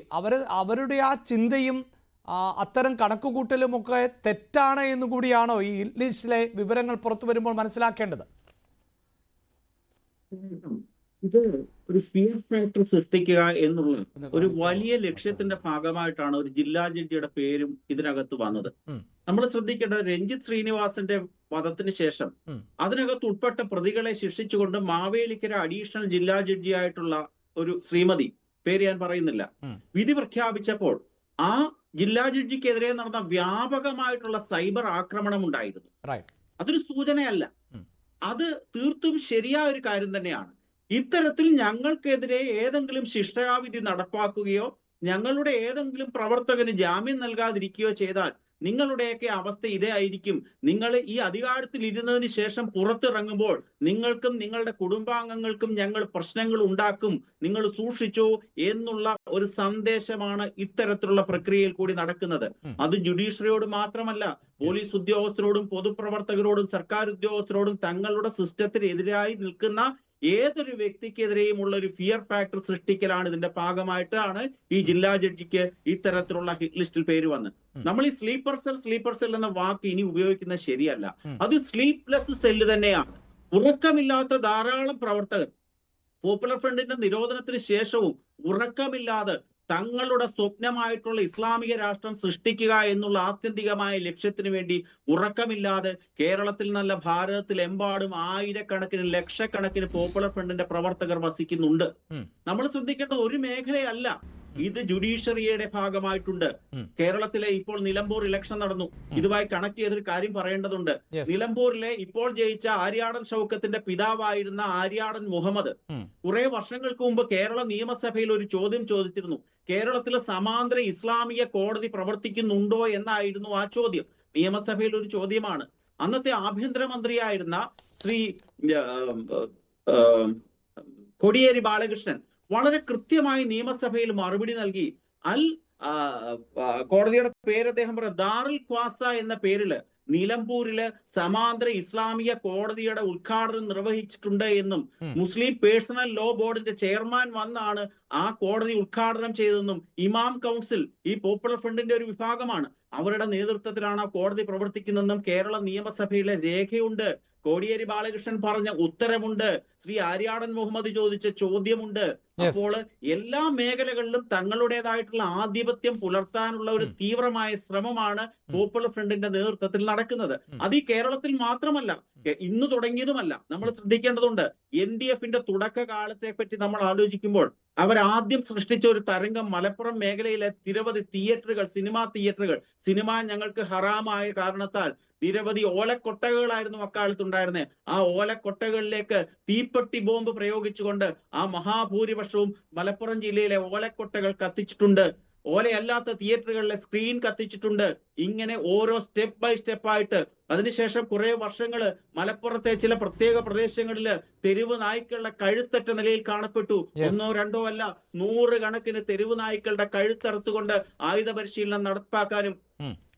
അവരുടെ ആ ചിന്തയും അത്തരം കണക്കുകൂട്ടലുമൊക്കെ തെറ്റാണ് എന്നുകൂടിയാണോ ഈ ലിസ്റ്റിലെ വിവരങ്ങൾ പുറത്തു വരുമ്പോൾ മനസ്സിലാക്കേണ്ടത്? ഇത് ഒരു ഫിയർ ഫാക്ടർ സൃഷ്ടിക്കുക എന്നുള്ള ഒരു വലിയ ലക്ഷ്യത്തിന്റെ ഭാഗമായിട്ടാണ് ഒരു ജില്ലാ ജഡ്ജിയുടെ പേരും ഇതിനകത്ത് വന്നത്. നമ്മൾ ശ്രദ്ധിക്കേണ്ടത് രഞ്ജിത്ത് ശ്രീനിവാസന്റെ വധത്തിന് ശേഷം അതിനകത്ത് ഉൾപ്പെട്ട പ്രതികളെ ശിക്ഷിച്ചുകൊണ്ട് മാവേലിക്കര അഡീഷണൽ ജില്ലാ ജഡ്ജിയായിട്ടുള്ള ഒരു ശ്രീമതി, പേര് ഞാൻ പറയുന്നില്ല, വിധി പ്രഖ്യാപിച്ചപ്പോൾ ആ ജില്ലാ ജഡ്ജിക്കെതിരെ നടന്ന വ്യാപകമായിട്ടുള്ള സൈബർ ആക്രമണം ഉണ്ടായിരുന്നു. അതൊരു സൂചനയല്ല, അത് തീർത്തും ശരിയായ ഒരു കാര്യം തന്നെയാണ്. ഇത്തരത്തിൽ ഞങ്ങൾക്കെതിരെ ഏതെങ്കിലും ശിക്ഷാവിധി നടപ്പാക്കുകയോ ഞങ്ങളുടെ ഏതെങ്കിലും പ്രവർത്തകന് ജാമ്യം നൽകാതിരിക്കുകയോ ചെയ്താൽ നിങ്ങളുടെയൊക്കെ അവസ്ഥ ഇതേ ആയിരിക്കും. നിങ്ങൾ ഈ അധികാരത്തിൽ ഇരുന്നതിന് ശേഷം പുറത്തിറങ്ങുമ്പോൾ നിങ്ങൾക്കും നിങ്ങളുടെ കുടുംബാംഗങ്ങൾക്കും ഞങ്ങൾ പ്രശ്നങ്ങൾ ഉണ്ടാക്കും, നിങ്ങൾ സൂക്ഷിച്ചോ എന്നുള്ള ഒരു സന്ദേശമാണ് ഇത്തരത്തിലുള്ള പ്രക്രിയയിൽ കൂടി നടക്കുന്നത്. അത് ജുഡീഷ്യറിയോട് മാത്രമല്ല, പോലീസ് ഉദ്യോഗസ്ഥരോടും പൊതുപ്രവർത്തകരോടും സർക്കാർ ഉദ്യോഗസ്ഥരോടും തങ്ങളുടെ സിസ്റ്റത്തിന് എതിരായി നിൽക്കുന്ന ഏതൊരു വ്യക്തിക്കെതിരെയും ഉള്ള ഒരു ഫിയർ ഫാക്ടർ സൃഷ്ടിക്കലാണ് ഇതിന്റെ ഭാഗമായിട്ടാണ് ഈ ജില്ലാ ജഡ്ജിക്ക് ഇത്തരത്തിലുള്ള ഹിറ്റ് ലിസ്റ്റിൽ പേര് വന്ന്. നമ്മൾ ഈ സ്ലീപ്പർ സെൽ എന്ന വാക്ക് ഇനി ഉപയോഗിക്കുന്നത് ശരിയല്ല. അത് സ്ലീപ്ലെസ് സെല്ല് തന്നെയാണ്. ഉറക്കമില്ലാത്ത ധാരാളം പ്രവർത്തകർ പോപ്പുലർ ഫ്രണ്ടിന്റെ നിരോധനത്തിന് ശേഷവും ഉറക്കമില്ലാതെ തങ്ങളുടെ സ്വപ്നമായിട്ടുള്ള ഇസ്ലാമിക രാഷ്ട്രം സൃഷ്ടിക്കുക എന്നുള്ള ആത്യന്തികമായ ലക്ഷ്യത്തിന് വേണ്ടി ഉറക്കമില്ലാതെ കേരളത്തിൽ നല്ല ഭാരതത്തിലെമ്പാടും ആയിരക്കണക്കിന് ലക്ഷക്കണക്കിന് പോപ്പുലർ ഫ്രണ്ടിന്റെ പ്രവർത്തകർ വസിക്കുന്നുണ്ട്. നമ്മൾ ശ്രദ്ധിക്കേണ്ട ഒരു മേഖലയല്ല, ഇത് ജുഡീഷ്യറിയുടെ ഭാഗമായിട്ടുണ്ട്. കേരളത്തിലെ ഇപ്പോൾ നിലമ്പൂർ ഇലക്ഷൻ നടന്നു, ഇതുമായി കണക്ട് ചെയ്തൊരു കാര്യം പറയേണ്ടതുണ്ട്. നിലമ്പൂരിലെ ഇപ്പോൾ ജയിച്ച ആര്യാടൻ ഷൗക്കത്തിന്റെ പിതാവായിരുന്ന ആര്യാടൻ മുഹമ്മദ് കുറെ വർഷങ്ങൾക്ക് മുമ്പ് കേരള നിയമസഭയിൽ ഒരു ചോദ്യം ചോദിച്ചിരുന്നു. കേരളത്തിലെ സമാന്തര ഇസ്ലാമിക കോടതി പ്രവർത്തിക്കുന്നുണ്ടോ എന്നായിരുന്നു ആ ചോദ്യം. നിയമസഭയിൽ ഒരു ചോദ്യമാണ്. അന്നത്തെ ആഭ്യന്തരമന്ത്രിയായിരുന്ന ശ്രീ കോടിയേരി ബാലകൃഷ്ണൻ വളരെ കൃത്യമായി നിയമസഭയിൽ മറുപടി നൽകി. കോടതിയുടെ പേര് അദ്ദേഹം പറഞ്ഞ ദാറുൽ ഖ്വാസ എന്ന പേരില് നിലമ്പൂരില് സമാന്തര ഇസ്ലാമിക കോടതിയുടെ ഉദ്ഘാടനം നിർവഹിച്ചിട്ടുണ്ട് എന്നും മുസ്ലിം പേഴ്സണൽ ലോ ബോർഡിന്റെ ചെയർമാൻ വന്നാണ് ആ കോടതി ഉദ്ഘാടനം ചെയ്തതെന്നും ഇമാം കൗൺസിൽ ഈ പോപ്പുലർ ഫ്രണ്ടിന്റെ ഒരു വിഭാഗമാണ്, അവരുടെ നേതൃത്വത്തിലാണ് ആ കോടതി പ്രവർത്തിക്കുന്നതെന്നും കേരള നിയമസഭയിലെ രേഖയുണ്ട്. കോടിയേരി ബാലകൃഷ്ണൻ പറഞ്ഞ ഉത്തരമുണ്ട്. ശ്രീ ആര്യാടൻ മുഹമ്മദ് ചോദിച്ച ചോദ്യമുണ്ട്. അപ്പോൾ എല്ലാ മേഖലകളിലും തങ്ങളുടേതായിട്ടുള്ള ആധിപത്യം പുലർത്താനുള്ള ഒരു തീവ്രമായ ശ്രമമാണ് പോപ്പുലർ ഫ്രണ്ടിന്റെ നേതൃത്വത്തിൽ നടക്കുന്നത്. അത് ഈ കേരളത്തിൽ മാത്രമല്ല, ഇന്ന് തുടങ്ങിയതുമല്ല. നമ്മൾ ശ്രദ്ധിക്കേണ്ടതുണ്ട്, LDFന്റെ തുടക്കകാലത്തെ പറ്റി നമ്മൾ ആലോചിക്കുമ്പോൾ അവരാദ്യം സൃഷ്ടിച്ച ഒരു തരംഗം മലപ്പുറം മേഖലയിലെ നിരവധി തിയേറ്ററുകൾ, സിനിമ ഞങ്ങൾക്ക് ഹറാമായ കാരണത്താൽ നിരവധി ഓലക്കൊട്ടകളായിരുന്നു അക്കാലത്തുണ്ടായിരുന്നത്. ആ ഓലക്കൊട്ടകളിലേക്ക് തീപ്പെട്ടി ബോംബ് പ്രയോഗിച്ചുകൊണ്ട് ആ മഹാഭൂരിപക്ഷവും മലപ്പുറം ജില്ലയിലെ ഓലക്കൊട്ടകൾ കത്തിച്ചിട്ടുണ്ട്. ഓലയല്ലാത്ത തിയേറ്ററുകളിലെ സ്ക്രീൻ കത്തിച്ചിട്ടുണ്ട്. ഇങ്ങനെ ഓരോ സ്റ്റെപ്പ് ബൈ സ്റ്റെപ്പ് ആയിട്ട് അതിനുശേഷം കുറെ വർഷങ്ങള് മലപ്പുറത്തെ ചില പ്രത്യേക പ്രദേശങ്ങളില് തെരുവ് നായ്ക്കളുടെ കഴുത്തറ്റ നിലയിൽ കാണപ്പെട്ടു. ഒന്നോ രണ്ടോ അല്ല, 100 കണക്കിന് തെരുവ് നായ്ക്കളുടെ കഴുത്തറുത്തുകൊണ്ട് ആയുധ പരിശീലനം നടപ്പാക്കാനും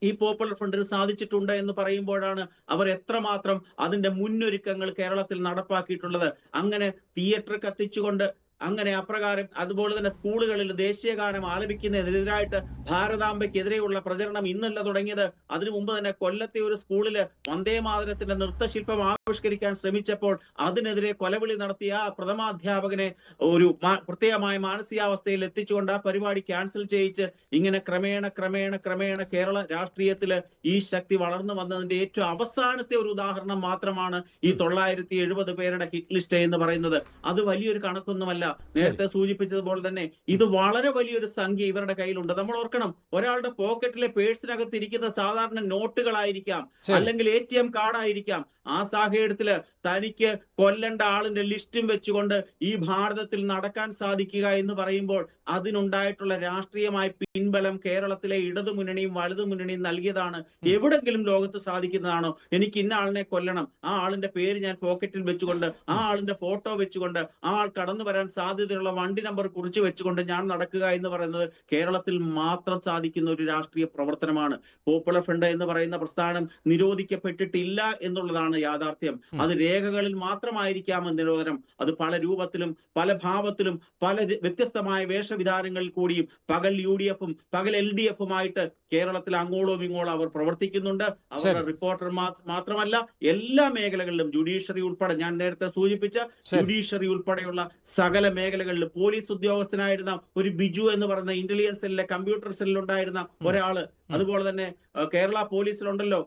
ഈ പോപ്പുലർ ഫ്രണ്ടിന് സാധിച്ചിട്ടുണ്ട് എന്ന് പറയുമ്പോഴാണ് അവർ എത്രമാത്രം അതിന്റെ മുന്നൊരുക്കങ്ങൾ കേരളത്തിൽ നടപ്പാക്കിയിട്ടുള്ളത്. അങ്ങനെ തിയേറ്റർ കത്തിച്ചുകൊണ്ട്, അങ്ങനെ അപ്രകാരം, അതുപോലെ തന്നെ സ്കൂളുകളിൽ ദേശീയഗാനം ആലപിക്കുന്നതിനെതിരായിട്ട് ഭാരതാംബയ്ക്കെതിരെയുള്ള പ്രചരണം ഇന്നല്ല തുടങ്ങിയത്. അതിനു മുമ്പ് തന്നെ കൊല്ലത്തെ ഒരു സ്കൂളില് വന്ദേമാതരത്തിന്റെ നൃത്തശില്പം ആവിഷ്കരിക്കാൻ ശ്രമിച്ചപ്പോൾ അതിനെതിരെ കൊലവിളി നടത്തിയ ആ പ്രഥമാധ്യാപകനെ ഒരു പ്രത്യേകമായ മാനസികാവസ്ഥയിൽ എത്തിച്ചുകൊണ്ട് ആ പരിപാടി ക്യാൻസൽ ചെയ്യിച്ച് ഇങ്ങനെ ക്രമേണ കേരള രാഷ്ട്രീയത്തില് ഈ ശക്തി വളർന്നു വന്നതിന്റെ ഏറ്റവും അവസാനത്തെ ഒരു ഉദാഹരണം മാത്രമാണ് ഈ 970 പേരുടെ ഹിറ്റ് ലിസ്റ്റ് എന്ന് പറയുന്നത്. അത് വലിയൊരു കണക്കൊന്നുമല്ല. നേരത്തെ സൂചിപ്പിച്ചതുപോലെ തന്നെ ഇത് വളരെ വലിയൊരു സംഖ്യ ഇവരുടെ കയ്യിലുണ്ട്. നമ്മൾ ഓർക്കണം, ഒരാളുടെ പോക്കറ്റിലെ പേഴ്സിനകത്ത് ഇരിക്കുന്ന സാധാരണ നോട്ടുകളായിരിക്കാം, അല്ലെങ്കിൽ ATM കാർഡായിരിക്കാം. ആ സാഹചര്യത്തില് തനിക്ക് കൊല്ലേണ്ട ആളിന്റെ ലിസ്റ്റും വെച്ചുകൊണ്ട് ഈ ഭാരതത്തിൽ നടക്കാൻ സാധിക്കുക എന്ന് പറയുമ്പോൾ അതിനുണ്ടായിട്ടുള്ള രാഷ്ട്രീയമായ പിൻബലം കേരളത്തിലെ ഇടതുമുന്നണിയും വലതുമുന്നണിയും നൽകിയതാണ്. എവിടെങ്കിലും ലോകത്ത് സാധിക്കുന്നതാണോ എനിക്ക് ഇന്ന ആളിനെ കൊല്ലണം, ആ ആളിന്റെ പേര് ഞാൻ പോക്കറ്റിൽ വെച്ചുകൊണ്ട്, ആ ആളിന്റെ ഫോട്ടോ വെച്ചുകൊണ്ട്, ആ ആൾ കടന്നു വരാൻ സാധ്യതയുള്ള വണ്ടി നമ്പർ കുറിച്ച് വെച്ചുകൊണ്ട് ഞാൻ നടക്കുക എന്ന് പറയുന്നത് കേരളത്തിൽ മാത്രം സാധിക്കുന്ന ഒരു രാഷ്ട്രീയ പ്രവർത്തനമാണ്. പോപ്പുലർ ഫ്രണ്ട് എന്ന് പറയുന്ന പ്രസ്ഥാനം നിരോധിക്കപ്പെട്ടിട്ടില്ല എന്നുള്ളതാണ് യാഥാർത്ഥ്യം. അത് രേഖകളിൽ മാത്രമായിരിക്കാം നിരോധനം. അത് പല രൂപത്തിലും പല ഭാവത്തിലും പല വ്യത്യസ്തമായ വേഷവിധാനങ്ങളിൽ കൂടിയും പകൽ UDFും പകൽ LDFുമായിട്ട് കേരളത്തിൽ അങ്ങോളവും ഇങ്ങോളം അവർ പ്രവർത്തിക്കുന്നുണ്ട്. അവരുടെ റിപ്പോർട്ടർ മാത്രമല്ല, എല്ലാ മേഖലകളിലും ജുഡീഷ്യറി ഉൾപ്പെടെ, ഞാൻ നേരത്തെ സൂചിപ്പിച്ച ജുഡീഷ്യറി ഉൾപ്പെടെയുള്ള സകല മേഖലകളിലും പോലീസ് ഉദ്യോഗസ്ഥനായിരുന്ന ഒരു ബിജു എന്ന് പറയുന്ന ഇന്റലിജൻസ് സെല്ലിലെ കമ്പ്യൂട്ടർ സെല്ലിലുണ്ടായിരുന്ന ഒരാള്, അതുപോലെ തന്നെ കേരള പോലീസിലുണ്ടല്ലോ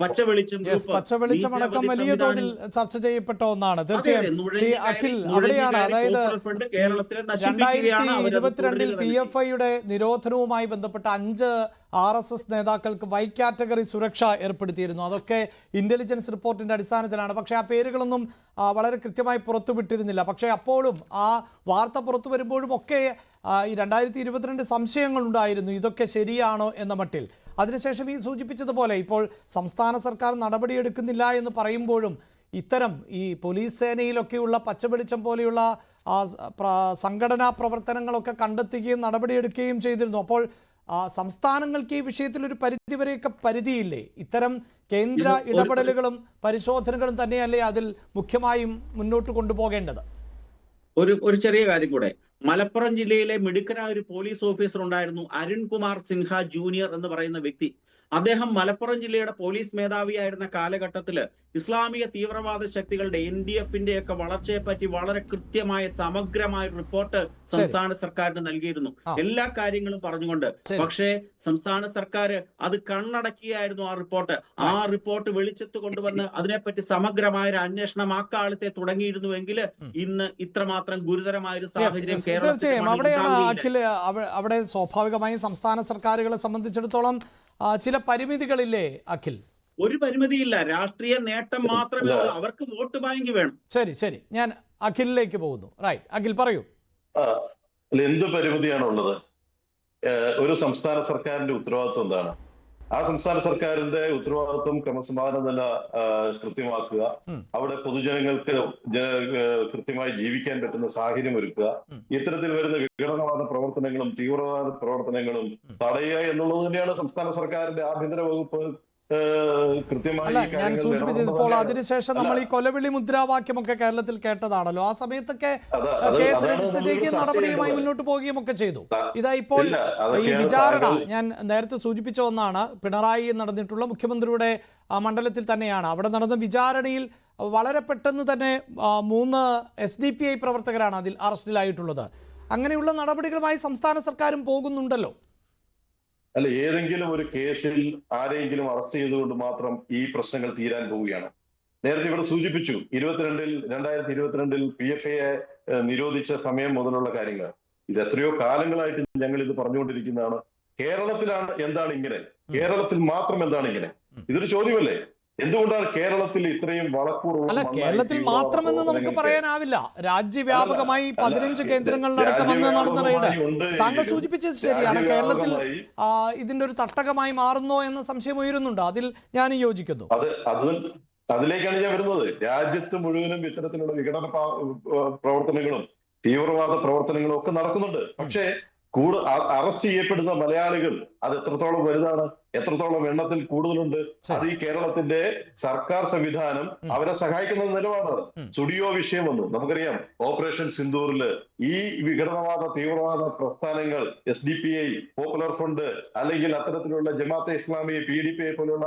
പച്ചവെളിച്ചം അടക്കം വലിയ തോതിൽ ചർച്ച ചെയ്യപ്പെട്ട ഒന്നാണ്. തീർച്ചയായും അഖിൽ, അവിടെയാണ്, അതായത് 2022 PFIയുടെ നിരോധനവുമായി ബന്ധപ്പെട്ട 5 RSS നേതാക്കൾക്ക് വൈ കാറ്റഗറി സുരക്ഷ ഏർപ്പെടുത്തിയിരുന്നു. അതൊക്കെ ഇന്റലിജൻസ് റിപ്പോർട്ടിന്റെ അടിസ്ഥാനത്തിലാണ്. പക്ഷേ ആ പേരുകളൊന്നും വളരെ കൃത്യമായി പുറത്തുവിട്ടിരുന്നില്ല. പക്ഷേ അപ്പോഴും ആ വാർത്ത പുറത്തു വരുമ്പോഴും ഒക്കെ ഈ 2022 സംശയങ്ങളുണ്ടായിരുന്നു, ഇതൊക്കെ ശരിയാണോ എന്ന മട്ടിൽ. അതിനുശേഷം ഈ സൂചിപ്പിച്ചതുപോലെ ഇപ്പോൾ സംസ്ഥാന സർക്കാർ നടപടിയെടുക്കുന്നില്ല എന്ന് പറയുമ്പോഴും ഇത്തരം ഈ പോലീസ് സേനയിലൊക്കെയുള്ള പച്ചവെളിച്ചം പോലെയുള്ള സംഘടനാ പ്രവർത്തനങ്ങളൊക്കെ കണ്ടെത്തുകയും നടപടിയെടുക്കുകയും ചെയ്തിരുന്നു. അപ്പോൾ സംസ്ഥാനങ്ങൾക്ക് ഈ വിഷയത്തിൽ ഒരു പരിധിവരെയൊക്കെ പരിധിയില്ലേ? ഇത്തരം കേന്ദ്ര ഇടപെടലുകളും പരിശോധനകളും തന്നെയല്ലേ അതിൽ മുഖ്യമായും മുന്നോട്ട് കൊണ്ടുപോകേണ്ടത്? ഒരു ചെറിയ കാര്യം കൂടെ, മലപ്പുറം ജില്ലയിലെ മിടുക്കനായ ഒരു പോലീസ് ഓഫീസർ ഉണ്ടായിരുന്നു, അരുൺകുമാർ സിൻഹ ജൂനിയർ എന്ന് പറയുന്ന വ്യക്തി. അദ്ദേഹം മലപ്പുറം ജില്ലയുടെ പോലീസ് മേധാവിയായിരുന്ന കാലഘട്ടത്തില് ഇസ്ലാമിക തീവ്രവാദ ശക്തികളുടെ NDFന്റെ ഒക്കെ വളർച്ചയെ പറ്റി വളരെ കൃത്യമായ സമഗ്രമായ റിപ്പോർട്ട് സംസ്ഥാന സർക്കാരിന് നൽകിയിരുന്നു, എല്ലാ കാര്യങ്ങളും പറഞ്ഞുകൊണ്ട്. പക്ഷേ സംസ്ഥാന സർക്കാർ അത് കണ്ണടക്കിയായിരുന്നു. ആ റിപ്പോർട്ട് വെളിച്ചത്ത് കൊണ്ടുവന്ന് അതിനെപ്പറ്റി സമഗ്രമായ ഒരു അന്വേഷണം ആ കാലത്തെ തുടങ്ങിയിരുന്നുവെങ്കിൽ ഇന്ന് ഇത്രമാത്രം ഗുരുതരമായ ഒരു സാഹചര്യം തീർച്ചയായും അവിടെയാണ് അഖിൽ. അവിടെ സ്വാഭാവികമായും സംസ്ഥാന സർക്കാരുകളെ സംബന്ധിച്ചിടത്തോളം ചില പരിമിതികളില്ലേ അഖിൽ? ഒരു പരിമിതിയില്ല, രാഷ്ട്രീയ നേട്ടം മാത്രമേ ഉള്ളൂ, അവർക്ക് വോട്ട് ബാങ്ക് വേണം. ശരി, ഞാൻ അഖിലിലേക്ക് പോകുന്നു. റൈറ്റ്, അഖിൽ പറയൂ. എന്ത് പരിമിതിയാണുള്ളത്? ഒരു സംസ്ഥാന സർക്കാരിന്റെ ഉത്തരവാദിത്വം എന്താണ്? ആ സംസ്ഥാന സർക്കാരിന്റെ ഉത്തരവാദിത്വം ക്രമസമാധാന നില കൃത്യമാക്കുക, അവിടെ പൊതുജനങ്ങൾക്ക് കൃത്യമായി ജീവിക്കാൻ പറ്റുന്ന സാഹചര്യം ഒരുക്കുക, ഇത്തരത്തിൽ വരുന്ന വിഘടനവാദ പ്രവർത്തനങ്ങളും തീവ്രവാദ പ്രവർത്തനങ്ങളും തടയുക എന്നുള്ളത് തന്നെയാണ് സംസ്ഥാന സർക്കാരിന്റെ ആഭ്യന്തര വകുപ്പ് കൃത്യമായി അല്ല, ഈ ഞാൻ കാര്യങ്ങളിൽ സൂചിപ്പിച്ചത് ഇപ്പോൾ ഇടപെടേണ്ടതല്ല. അതിനുശേഷം അല്ല, നമ്മൾ ഈ കൊലവിളി മുദ്രാവാക്യമൊക്കെ കേരളത്തിൽ കേട്ടതാണല്ലോ. ആ സമയത്തൊക്കെ അത് കേസ് അതാണ് രജിസ്റ്റർ നമ്മൾ ചെയ്യുകയും ചർച്ച നടപടിയുമായി ചെയ്യേണ്ടത്. മുന്നോട്ട് പോവുകയും ഒക്കെ ചെയ്തു. ഇതാ ഇപ്പോൾ ഇല്ല, ഈ അതൊക്കെയാണ് വിചാരണ താങ്കൾ ഞാൻ നേരത്തെ സൂചിപ്പിച്ച ഒന്നാണ്. പിണറായി നടന്നിട്ടുള്ള മുഖ്യമന്ത്രിയുടെ മണ്ഡലത്തിൽ തന്നെയാണ്. അവിടെ നടന്ന വിചാരണയിൽ വളരെ പെട്ടെന്ന് തന്നെ 3 SDPI പ്രവർത്തകരാണ് അതിൽ അറസ്റ്റിലായിട്ടുള്ളത്. അങ്ങനെയുള്ള നടപടികളുമായി സംസ്ഥാന സർക്കാരും പോകുന്നുണ്ടല്ലോ. അല്ല, ഏതെങ്കിലും ഒരു കേസിൽ ആരെങ്കിലും അറസ്റ്റ് ചെയ്തുകൊണ്ട് മാത്രം ഈ പ്രശ്നങ്ങൾ തീരാൻ പോവുകയാണ്. നേരത്തെ ഇവിടെ സൂചിപ്പിച്ചു 2022 PFI നിരോധിച്ച സമയം മുതലുള്ള കാര്യങ്ങൾ. ഇത് എത്രയോ കാലങ്ങളായിട്ട് ഞങ്ങൾ ഇത് പറഞ്ഞുകൊണ്ടിരിക്കുന്നതാണ്. കേരളത്തിലാണ് എന്താണ് ഇങ്ങനെ, കേരളത്തിൽ മാത്രം എന്താണ് ഇങ്ങനെ? ഇതൊരു ചോദ്യമല്ലേ? എന്തുകൊണ്ടാണ് കേരളത്തിൽ ഇത്രയും വളക്കൂറുള്ള അല്ല, കേരളത്തിൽ മാത്രമെന്ന് നമുക്ക് പറയാനാവില്ല. രാജ്യവ്യാപകമായി 15 കേന്ദ്രങ്ങളിലടക്കം അന്ന് നടന്ന റെയ്ഡ് താങ്കൾ സൂചിപ്പിച്ചത് ശരിയാണ്. കേരളത്തിൽ ഇതിന്റെ ഒരു തട്ടകമായി മാറുന്നോ എന്ന സംശയം ഉയരുന്നുണ്ട്. അതിൽ ഞാൻ യോജിക്കുന്നു. അതിലേക്കാണ് ഞാൻ വരുന്നത്. രാജ്യത്ത് മുഴുവനും ഇത്തരത്തിലുള്ള വിഘടന പ്രവർത്തനങ്ങളും തീവ്രവാദ പ്രവർത്തനങ്ങളും ഒക്കെ നടക്കുന്നുണ്ട്. പക്ഷേ അറസ്റ്റ് ചെയ്യപ്പെടുന്ന മലയാളികൾ അത് എത്രത്തോളം വലുതാണ്, എത്രത്തോളം എണ്ണത്തിൽ കൂടുതലുണ്ട്? അത് ഈ കേരളത്തിന്റെ സർക്കാർ സംവിധാനം അവരെ സഹായിക്കുന്ന നിലപാടാണ്. സ്റ്റുഡിയോ വിഷയം വന്നു. നമുക്കറിയാം, ഓപ്പറേഷൻ സിന്ദൂറില് ഈ വിഘടനവാദ തീവ്രവാദ പ്രസ്ഥാനങ്ങൾ SDPI, പോപ്പുലർ ഫ്രണ്ട്, അല്ലെങ്കിൽ അത്തരത്തിലുള്ള ജമാഅത്തെ ഇസ്ലാമി, PDPI പോലുള്ള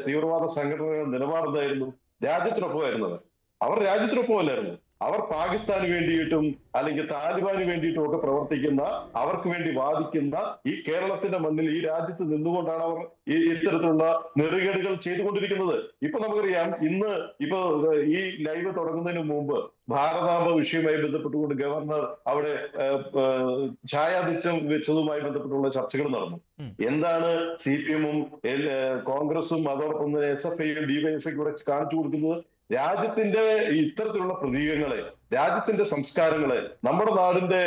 തീവ്രവാദ സംഘടനകളുടെ നിലപാടെന്തായിരുന്നു? രാജ്യത്തിനൊപ്പമായിരുന്നത്. അവർ രാജ്യത്തിനൊപ്പമല്ലായിരുന്നു. അവർ പാകിസ്ഥാന് വേണ്ടിയിട്ടും അല്ലെങ്കിൽ താലിബാന് വേണ്ടിയിട്ടും ഒക്കെ പ്രവർത്തിക്കുന്ന, അവർക്ക് വേണ്ടി വാദിക്കുന്ന ഈ കേരളത്തിന്റെ മണ്ണിൽ, ഈ രാജ്യത്ത് നിന്നുകൊണ്ടാണ് അവർ ഇത്തരത്തിലുള്ള നെറുകേടുകൾ ചെയ്തുകൊണ്ടിരിക്കുന്നത്. ഇപ്പൊ നമുക്കറിയാം, ഇപ്പൊ ഈ ലൈവ് തുടങ്ങുന്നതിന് മുമ്പ് ഭാരതാംബ വിഷയവുമായി ബന്ധപ്പെട്ടുകൊണ്ട് ഗവർണർ അവിടെ ഛായാദിത്യം വെച്ചതുമായി ബന്ധപ്പെട്ടുള്ള ചർച്ചകൾ നടന്നു. എന്താണ് CPM-ഉം കോൺഗ്രസും അതോടൊപ്പം SFIയും DYFI കൂടെ കാണിച്ചു കൊടുക്കുന്നത്? രാജ്യത്തിന്റെ ഇത്തരത്തിലുള്ള പ്രതീകങ്ങളെ, രാജ്യത്തിന്റെ സംസ്കാരങ്ങളെ, നമ്മുടെ നാടിന്റെ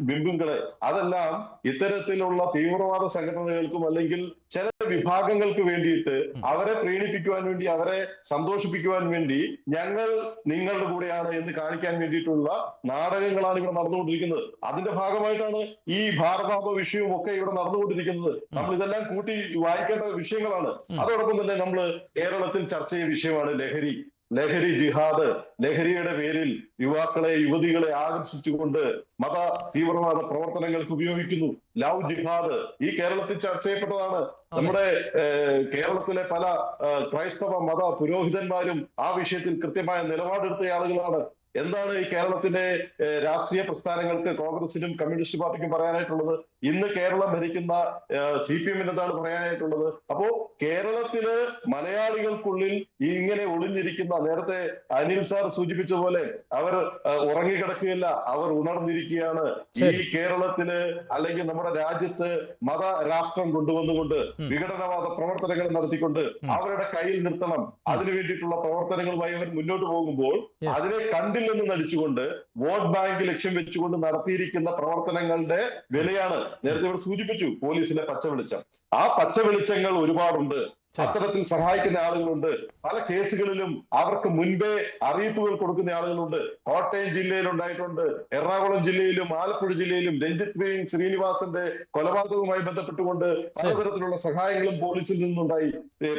ബിംബങ്ങളെ, അതെല്ലാം ഇത്തരത്തിലുള്ള തീവ്രവാദ സംഘടനകൾക്കും അല്ലെങ്കിൽ ചില വിഭാഗങ്ങൾക്ക് വേണ്ടിയിട്ട് അവരെ പ്രീണിപ്പിക്കുവാൻ വേണ്ടി, അവരെ സന്തോഷിപ്പിക്കുവാൻ വേണ്ടി ഞങ്ങൾ നിങ്ങളുടെ കൂടെയാണ് എന്ന് കാണിക്കാൻ വേണ്ടിയിട്ടുള്ള നാടകങ്ങളാണ് ഇവിടെ നടന്നുകൊണ്ടിരിക്കുന്നത്. അതിന്റെ ഭാഗമായിട്ടാണ് ഈ ഭാരതാംബ വിഷയവും ഒക്കെ ഇവിടെ നടന്നുകൊണ്ടിരിക്കുന്നത്. നമ്മൾ ഇതെല്ലാം കൂട്ടി വായിക്കേണ്ട വിഷയങ്ങളാണ്. അതോടൊപ്പം തന്നെ നമ്മൾ കേരളത്തിൽ ചർച്ച ചെയ്ത വിഷയമാണ് ലഹരി ജിഹാദ്. ലഹരിയുടെ പേരിൽ യുവാക്കളെ, യുവതികളെ ആകർഷിച്ചുകൊണ്ട് മത തീവ്രവാദ പ്രവർത്തനങ്ങൾക്ക് ഉപയോഗിക്കുന്നു. ലവ് ജിഹാദ് ഈ കേരളത്തിൽ ചർച്ച ചെയ്യപ്പെട്ടതാണ്. നമ്മുടെ കേരളത്തിലെ പല ക്രൈസ്തവ മത പുരോഹിതന്മാരും ആ വിഷയത്തിൽ കൃത്യമായ നിലപാടെടുത്ത ആളുകളാണ്. എന്താണ് ഈ കേരളത്തിന്റെ രാഷ്ട്രീയ പ്രസ്ഥാനങ്ങൾക്ക്, കോൺഗ്രസിനും കമ്മ്യൂണിസ്റ്റ് പാർട്ടിക്കും പറയാനായിട്ടുള്ളത്? ഇന്ന് കേരളം ഭരിക്കുന്ന CPM-ന് എന്താണ് പറയാനായിട്ടുള്ളത്? അപ്പോ കേരളത്തില് മലയാളികൾക്കുള്ളിൽ ഇങ്ങനെ ഒളിഞ്ഞിരിക്കുന്ന, നേരത്തെ അനിൽ സാർ സൂചിപ്പിച്ച പോലെ, അവർ ഉറങ്ങിക്കിടക്കുകയല്ല, അവർ ഉണർന്നിരിക്കുകയാണ്. ഈ കേരളത്തില് അല്ലെങ്കിൽ നമ്മുടെ രാജ്യത്ത് മത രാഷ്ട്രം കൊണ്ടുവന്നുകൊണ്ട് വിഘടനവാദ പ്രവർത്തനങ്ങൾ നടത്തിക്കൊണ്ട് അവരുടെ കയ്യിൽ നിർത്തണം, അതിനു വേണ്ടിയിട്ടുള്ള പ്രവർത്തനങ്ങളുമായി അവർ മുന്നോട്ട് പോകുമ്പോൾ അതിനെ കണ്ടില്ലെന്ന് നടിച്ചുകൊണ്ട് വോട്ട് ബാങ്ക് ലക്ഷ്യം വെച്ചുകൊണ്ട് നടത്തിയിരിക്കുന്ന പ്രവർത്തനങ്ങളുടെ വിലയാണ് നേരത്തെ ഇവിടെ സൂചിപ്പിച്ചു. പോലീസിലെ പച്ചവെളിച്ചം, ആ പച്ചവെളിച്ചങ്ങൾ ഒരുപാടുണ്ട്. അത്തരത്തിൽ സഹായിക്കുന്ന ആളുകളുണ്ട്. പല കേസുകളിലും അവർക്ക് മുൻപേ അറിയിപ്പുകൾ കൊടുക്കുന്ന ആളുകളുണ്ട്. കോട്ടയം ജില്ലയിൽ ഉണ്ടായിട്ടുണ്ട്, എറണാകുളം ജില്ലയിലും ആലപ്പുഴ ജില്ലയിലും രഞ്ജിത്ത് ശ്രീനിവാസന്റെ കൊലപാതകവുമായി ബന്ധപ്പെട്ടുകൊണ്ട് പലതരത്തിലുള്ള സഹായങ്ങളും പോലീസിൽ നിന്നുണ്ടായി.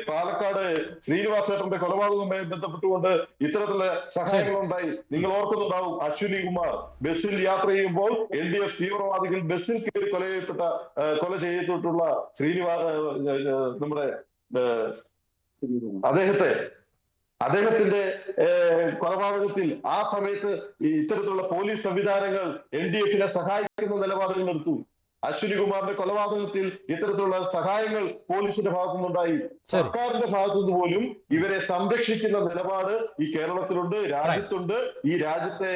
പാലക്കാട് ശ്രീനിവാസേട്ടന്റെ കൊലപാതകവുമായി ബന്ധപ്പെട്ടുകൊണ്ട് ഇത്തരത്തിലുള്ള സഹായങ്ങളുണ്ടായി. നിങ്ങൾ ഓർക്കുന്നുണ്ടാവും, അശ്വിനി കുമാർ ബസ്സിൽ യാത്ര ചെയ്യുമ്പോൾ LDF തീവ്രവാദികൾ ബസ്സിൽ കയറി കൊല ചെയ്തിട്ടുള്ള നമ്മുടെ അദ്ദേഹത്തിന്റെ കൊലപാതകത്തിൽ ആ സമയത്ത് ഇത്തരത്തിലുള്ള പോലീസ് സംവിധാനങ്ങൾ LDF-നെ സഹായിക്കുന്ന നിലപാടുകൾ എടുത്തു. അശ്വിനി കുമാറിന്റെ കൊലപാതകത്തിൽ ഇത്തരത്തിലുള്ള സഹായങ്ങൾ പോലീസിന്റെ ഭാഗത്തുനിന്നുണ്ടായി. സർക്കാരിന്റെ ഭാഗത്തുനിന്ന് പോലും ഇവരെ സംരക്ഷിക്കുന്ന നിലപാട് ഈ കേരളത്തിലുണ്ട്, രാജ്യത്തുണ്ട്. ഈ രാജ്യത്തെ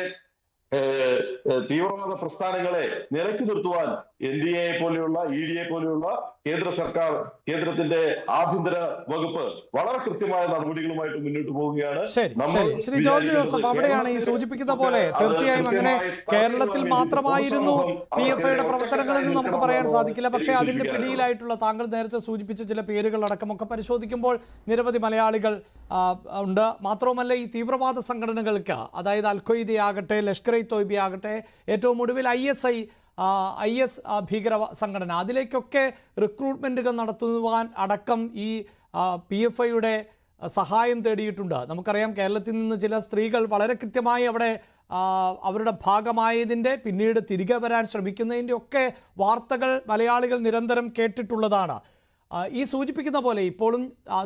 തീവ്രവാദ പ്രസ്ഥാനങ്ങളെ നിലയ്ക്ക് നിർത്തുവാൻ NDA പോലെയുള്ള, EDA പോലെയുള്ള കേന്ദ്ര സർക്കാർ, കേന്ദ്രത്തിന്റെ ആഭ്യന്തര വകുപ്പ് വളരെ കൃത്യമായ നടപടികളുമായിട്ട് മുന്നോട്ട് പോവുകയാണ്. ശ്രീ ജോർജ് ജോസഫ്, അവിടെയാണ് ഈ സൂചിപ്പിക്കുന്ന പോലെ തീർച്ചയായും അങ്ങനെ കേരളത്തിൽ മാത്രമായിരുന്നു PFIയുടെ പ്രവർത്തനങ്ങളെന്ന് നമുക്ക് പറയാൻ സാധിക്കില്ല. പക്ഷേ അതിന്റെ പിടിയിലായിട്ടുള്ള താങ്കൾ നേരത്തെ സൂചിപ്പിച്ച ചില പേരുകളടക്കമൊക്കെ പരിശോധിക്കുമ്പോൾ നിരവധി മലയാളികൾ ഉണ്ട്. മാത്രവുമല്ല, ഈ തീവ്രവാദ സംഘടനകൾക്ക്, അതായത് അൽ ഖ്വയ്ദ ആകട്ടെ, ലഷ്കർ-ഇ-തോയ്ബ ആകട്ടെ, ഏറ്റവും ഒടുവിൽ ISI IS ഭീകര സംഘടന, അതിലേക്കൊക്കെ റിക്രൂട്ട്മെൻറ്റുകൾ നടത്തുവാൻ അടക്കം ഈ PFIയുടെ സഹായം തേടിയിട്ടുണ്ട്. നമുക്കറിയാം കേരളത്തിൽ നിന്ന് ചില സ്ത്രീകൾ വളരെ കൃത്യമായി അവിടെ അവരുടെ ഭാഗമായതിൻ്റെ പിന്നീട് തിരികെ വരാൻ ശ്രമിക്കുന്നതിൻ്റെ ഒക്കെ വാർത്തകൾ മലയാളികൾ നിരന്തരം കേട്ടിട്ടുള്ളതാണ്. ഈ സൂചിപ്പിക്കുന്ന പോലെ ഇപ്പോഴും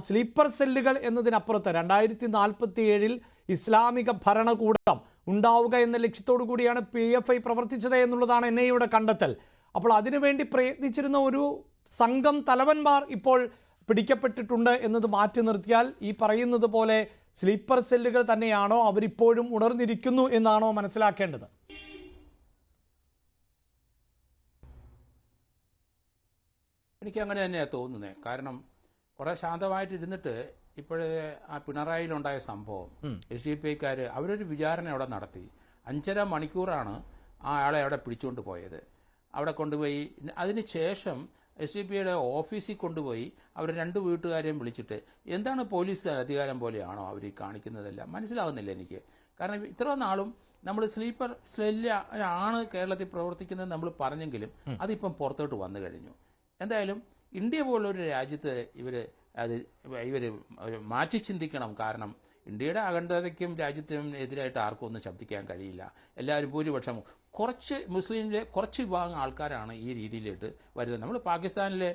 സ്ലീപ്പർ സെല്ലുകൾ എന്നതിനപ്പുറത്ത് 2047 ഇസ്ലാമിക ഭരണകൂടം ഉണ്ടാവുക എന്ന ലക്ഷ്യത്തോടു കൂടിയാണ് PFI പ്രവർത്തിച്ചത് എന്നുള്ളതാണ് NIAയുടെ കണ്ടെത്തൽ. അപ്പോൾ അതിനുവേണ്ടി പ്രയത്നിച്ചിരുന്ന ഒരു സംഘം തലവന്മാർ ഇപ്പോൾ പിടിക്കപ്പെട്ടിട്ടുണ്ട് എന്നത് മാറ്റി നിർത്തിയാൽ ഈ പറയുന്നത് പോലെ സ്ലീപ്പർ സെല്ലുകൾ തന്നെയാണോ, അവരിപ്പോഴും ഉണർന്നിരിക്കുന്നു എന്നാണോ മനസ്സിലാക്കേണ്ടത്? എനിക്ക് അങ്ങനെ തന്നെയാണ് തോന്നുന്നത്. കാരണം കുറേ ശാന്തമായിട്ടിരുന്നിട്ട് ഇപ്പോഴേ ആ പിണറായിലുണ്ടായ സംഭവം SDPIക്കാർ അവരൊരു വിചാരണ അവിടെ നടത്തി. 5.5 മണിക്കൂറാണ് ആ ആളെ അവിടെ പിടിച്ചുകൊണ്ട് പോയത്. അവിടെ കൊണ്ടുപോയി അതിന് ശേഷം SDPIയുടെ ഓഫീസിൽ കൊണ്ടുപോയി അവർ 2 വീട്ടുകാരെയും വിളിച്ചിട്ട് എന്താണ് പോലീസ് അധികാരം പോലെയാണോ അവർ ഈ കാണിക്കുന്നതെല്ലാം മനസ്സിലാകുന്നില്ല എനിക്ക്. കാരണം ഇത്ര നാളും നമ്മൾ സ്ലീപ്പർ സെല്ലാണ് കേരളത്തിൽ പ്രവർത്തിക്കുന്നത് നമ്മൾ പറഞ്ഞെങ്കിലും അതിപ്പം പുറത്തോട്ട് വന്നു കഴിഞ്ഞു. എന്തായാലും ഇന്ത്യ പോലുള്ളൊരു രാജ്യത്ത് ഇവർ മാറ്റി ചിന്തിക്കണം. കാരണം ഇന്ത്യയുടെ അഖണ്ഡതയ്ക്കും രാജ്യത്തിനും എതിരായിട്ട് ആർക്കും ഒന്നും ശബ്ദിക്കാൻ കഴിയില്ല. എല്ലാവരും ഭൂരിപക്ഷം കുറച്ച് മുസ്ലിമിലെ കുറച്ച് വിഭാഗം ആൾക്കാരാണ് ഈ രീതിയിലേക്ക് വരുന്നത്. നമ്മൾ പാകിസ്ഥാനിലെ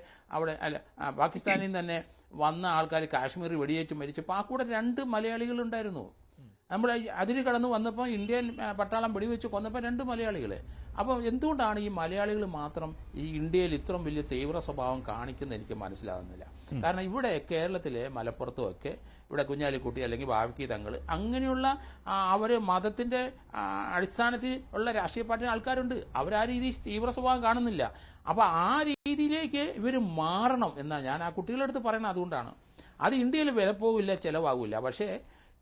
പാകിസ്ഥാനിൽ നിന്ന് തന്നെ വന്ന ആൾക്കാർ കാശ്മീർ വെടിയേറ്റ് മരിച്ചപ്പോൾ ആ കൂടെ 2 മലയാളികളുണ്ടായിരുന്നു. നമ്മൾ അതിൽ കടന്ന് വന്നപ്പോൾ ഇന്ത്യൻ പട്ടാളം വെടിവെച്ച് കൊന്നപ്പോൾ 2 മലയാളികൾ. അപ്പോൾ എന്തുകൊണ്ടാണ് ഈ മലയാളികൾ മാത്രം ഈ ഇന്ത്യയിൽ ഇത്രയും വലിയ തീവ്ര സ്വഭാവം കാണിക്കുന്നത് എനിക്ക് മനസ്സിലാകുന്നില്ല. കാരണം ഇവിടെ കേരളത്തിലെ മലപ്പുറത്തുമൊക്കെ ഇവിടെ കുഞ്ഞാലിക്കുട്ടി അല്ലെങ്കിൽ ബാവക്കി തങ്ങൾ അങ്ങനെയുള്ള അവർ മതത്തിൻ്റെ അടിസ്ഥാനത്തിൽ ഉള്ള രാഷ്ട്രീയ പാർട്ടി ആൾക്കാരുണ്ട്. അവർ ആ രീതിയിൽ തീവ്ര സ്വഭാവം കാണുന്നില്ല. അപ്പോൾ ആ രീതിയിലേക്ക് ഇവർ മാറണം എന്നാണ് ഞാൻ ആ കുട്ടികളുടെ അടുത്ത് പറയുന്നത്. അതുകൊണ്ടാണ് അത് ഇന്ത്യയിൽ വില പോവില്ല, ചിലവാകില്ല. പക്ഷേ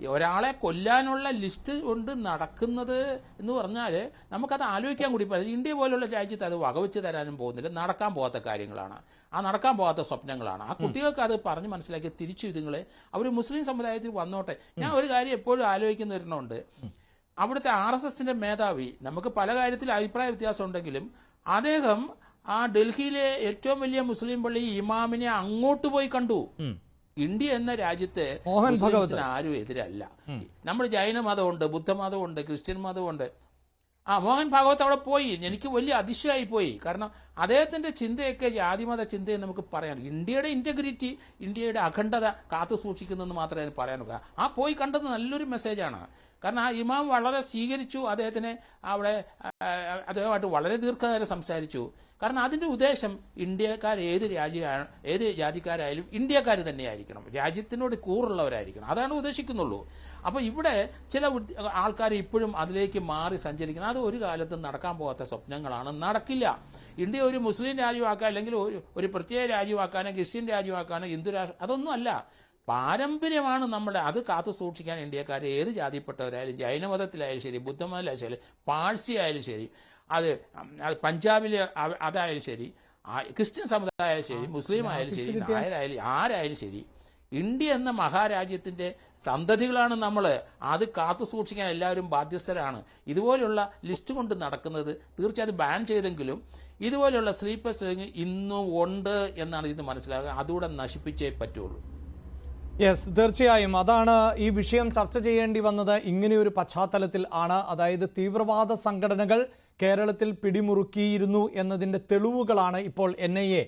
ഒരാളെ കൊല്ലാനുള്ള ലിസ്റ്റ് കൊണ്ട് നടക്കുന്നത് എന്ന് പറഞ്ഞാൽ നമുക്കത് ആലോചിക്കാൻ കൂടി പറ്റില്ല. ഇന്ത്യ പോലുള്ള രാജ്യത്ത് അത് വകവെച്ച് തരാനും പോകുന്നില്ല. നടക്കാൻ പോകാത്ത കാര്യങ്ങളാണ്, ആ നടക്കാൻ പോകാത്ത സ്വപ്നങ്ങളാണ്. ആ കുട്ടികൾക്ക് അത് പറഞ്ഞ് മനസ്സിലാക്കി തിരിച്ചു ഇതുങ്ങളെ അവർ മുസ്ലിം സമുദായത്തിൽ വന്നോട്ടെ. ഞാൻ ഒരു കാര്യം എപ്പോഴും ആലോചിക്കുന്ന ഒരെണ്ണമുണ്ട്. അവിടുത്തെ RSSന്റെ മേധാവി, നമുക്ക് പല കാര്യത്തിൽ അഭിപ്രായ വ്യത്യാസം ഉണ്ടെങ്കിലും അദ്ദേഹം ആ ഡൽഹിയിലെ ഏറ്റവും വലിയ മുസ്ലിം പള്ളി ഇമാമിനെ അങ്ങോട്ട് പോയി കണ്ടു. ഇന്ത്യ എന്ന രാജ്യത്ത് മുസ്ലിംസിന് ആരും എതിരല്ല. നമ്മൾ ജൈന മതമുണ്ട്, ബുദ്ധമതമുണ്ട്, ക്രിസ്ത്യൻ മതമുണ്ട്. മോഹൻ ഭാഗവത് അവിടെ പോയി. എനിക്ക് വലിയ അതിശയമായി പോയി. കാരണം അദ്ദേഹത്തിന്റെ ചിന്തയൊക്കെ ജാതിമത ചിന്തയെ നമുക്ക് പറയാം. ഇന്ത്യയുടെ ഇന്റഗ്രിറ്റി, ഇന്ത്യയുടെ അഖണ്ഡത കാത്തു സൂക്ഷിക്കുന്നെന്ന് മാത്രമേ പറയാനുള്ളൂ. ആ പോയി കണ്ടത് നല്ലൊരു മെസ്സേജാണ്. കാരണം ആ ഇമാം വളരെ സ്വീകരിച്ചു അദ്ദേഹത്തിനെ. അവിടെ അദ്ദേഹമായിട്ട് വളരെ ദീർഘനേരം സംസാരിച്ചു. കാരണം അതിൻ്റെ ഉദ്ദേശം ഇന്ത്യക്കാർ ഏത് ജാതിക്കാരായാലും ഇന്ത്യക്കാർ തന്നെയായിരിക്കണം, രാജ്യത്തിനോട് കൂറുള്ളവരായിരിക്കണം. അതാണ് ഉദ്ദേശിക്കുന്നുള്ളൂ. അപ്പോൾ ഇവിടെ ചില ആൾക്കാർ ഇപ്പോഴും അതിലേക്ക് മാറി സഞ്ചരിക്കുന്നത് അത് ഒരു കാലത്തും നടക്കാൻ പോകാത്ത സ്വപ്നങ്ങളാണ്. നടക്കില്ല. ഇന്ത്യ ഒരു മുസ്ലിം രാജ്യമാക്കാൻ, അല്ലെങ്കിൽ ഒരു പ്രത്യേക രാജ്യമാക്കാനോ ക്രിസ്ത്യൻ രാജ്യമാക്കാനോ ഹിന്ദു രാഷ്ട്രം, അതൊന്നും അല്ല. പാരമ്പര്യമാണ് നമ്മുടെ. അത് കാത്തു സൂക്ഷിക്കാൻ ഇന്ത്യക്കാർ ഏത് ജാതിപ്പെട്ടവരായാലും, ജൈനമതത്തിലായാലും ശരി, ബുദ്ധമതത്തിലായാലും ശരി, പാഴ്സി ആയാലും ശരി, അത് പഞ്ചാബിൽ അതായാലും ശരി, ക്രിസ്ത്യൻ സമുദായമായാലും ശരി, മുസ്ലിം ആയാലും ശരി, നായരായാലും ആരായാലും ശരി, ഇന്ത്യ എന്ന മഹാരാജ്യത്തിന്റെ സന്തതികളാണ് നമ്മൾ. അത് കാത്തു സൂക്ഷിക്കാൻ എല്ലാവരും ബാധ്യസ്ഥരാണ്. ഇതുപോലെയുള്ള ലിസ്റ്റ് കൊണ്ട് നടക്കുന്നത് തീർച്ചയായും ബാൻ ചെയ്തെങ്കിലും ഇതുപോലെയുള്ള സ്ലീപ്പർ സെല്ലിംഗ് ഇന്നും ഉണ്ട് എന്നാണ് ഇത് മനസ്സിലാക്കുക. അതുകൂടെ നശിപ്പിച്ചേ പറ്റുള്ളൂ. യെസ്, തീർച്ചയായും അതാണ് ഈ വിഷയം ചർച്ച ചെയ്യേണ്ടി വന്നത് ഇങ്ങനെയൊരു പശ്ചാത്തലത്തിൽ ആണ്. അതായത് തീവ്രവാദ സംഘടനകൾ കേരളത്തിൽ പിടിമുറുക്കിയിരുന്നു എന്നതിൻ്റെ തെളിവുകളാണ് ഇപ്പോൾ NIA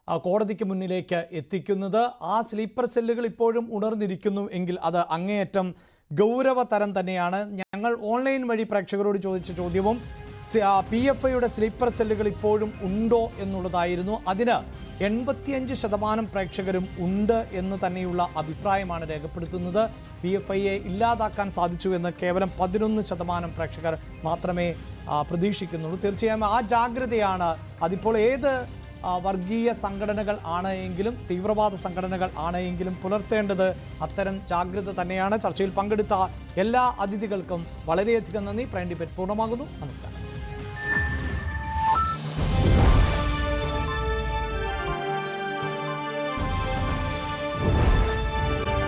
കോടതിക്ക് മുന്നിലേക്ക് എത്തിക്കുന്നത്. ആ സ്ലീപ്പർ സെല്ലുകൾ ഇപ്പോഴും ഉണർന്നിരിക്കുന്നു എങ്കിൽ അത് അങ്ങേയറ്റം ഗൗരവതരം തന്നെയാണ്. ഞങ്ങൾ ഓൺലൈൻ വഴി പ്രേക്ഷകരോട് ചോദിച്ച ചോദ്യവും PFIയുടെ സ്ലീപ്പർ സെല്ലുകൾ ഇപ്പോഴും ഉണ്ടോ എന്നുള്ളതായിരുന്നു. അതിന് 85% പ്രേക്ഷകരും ഉണ്ട് എന്ന് തന്നെയുള്ള അഭിപ്രായമാണ് രേഖപ്പെടുത്തുന്നത്. PFIയെ ഇല്ലാതാക്കാൻ സാധിച്ചു എന്ന് കേവലം 11% പ്രേക്ഷകർ മാത്രമേ പ്രതീക്ഷിക്കുന്നുള്ളൂ. തീർച്ചയായും ആ ജാഗ്രതയാണ്. അതിപ്പോൾ ഏത് വർഗീയ സംഘടനകൾ ആണ് എങ്കിലും, തീവ്രവാദ സംഘടനകൾ ആണ് എങ്കിലും പുലർത്തേണ്ടത് അത്തരം ജാഗ്രത തന്നെയാണ്. ചർച്ചയിൽ പങ്കെടുത്ത എല്ലാ അതിഥികൾക്കും വളരെയധികം നന്ദി. പ്രൈം ഡിബേറ്റ് പൂർണ്ണമാകുന്നു. നമസ്കാരം.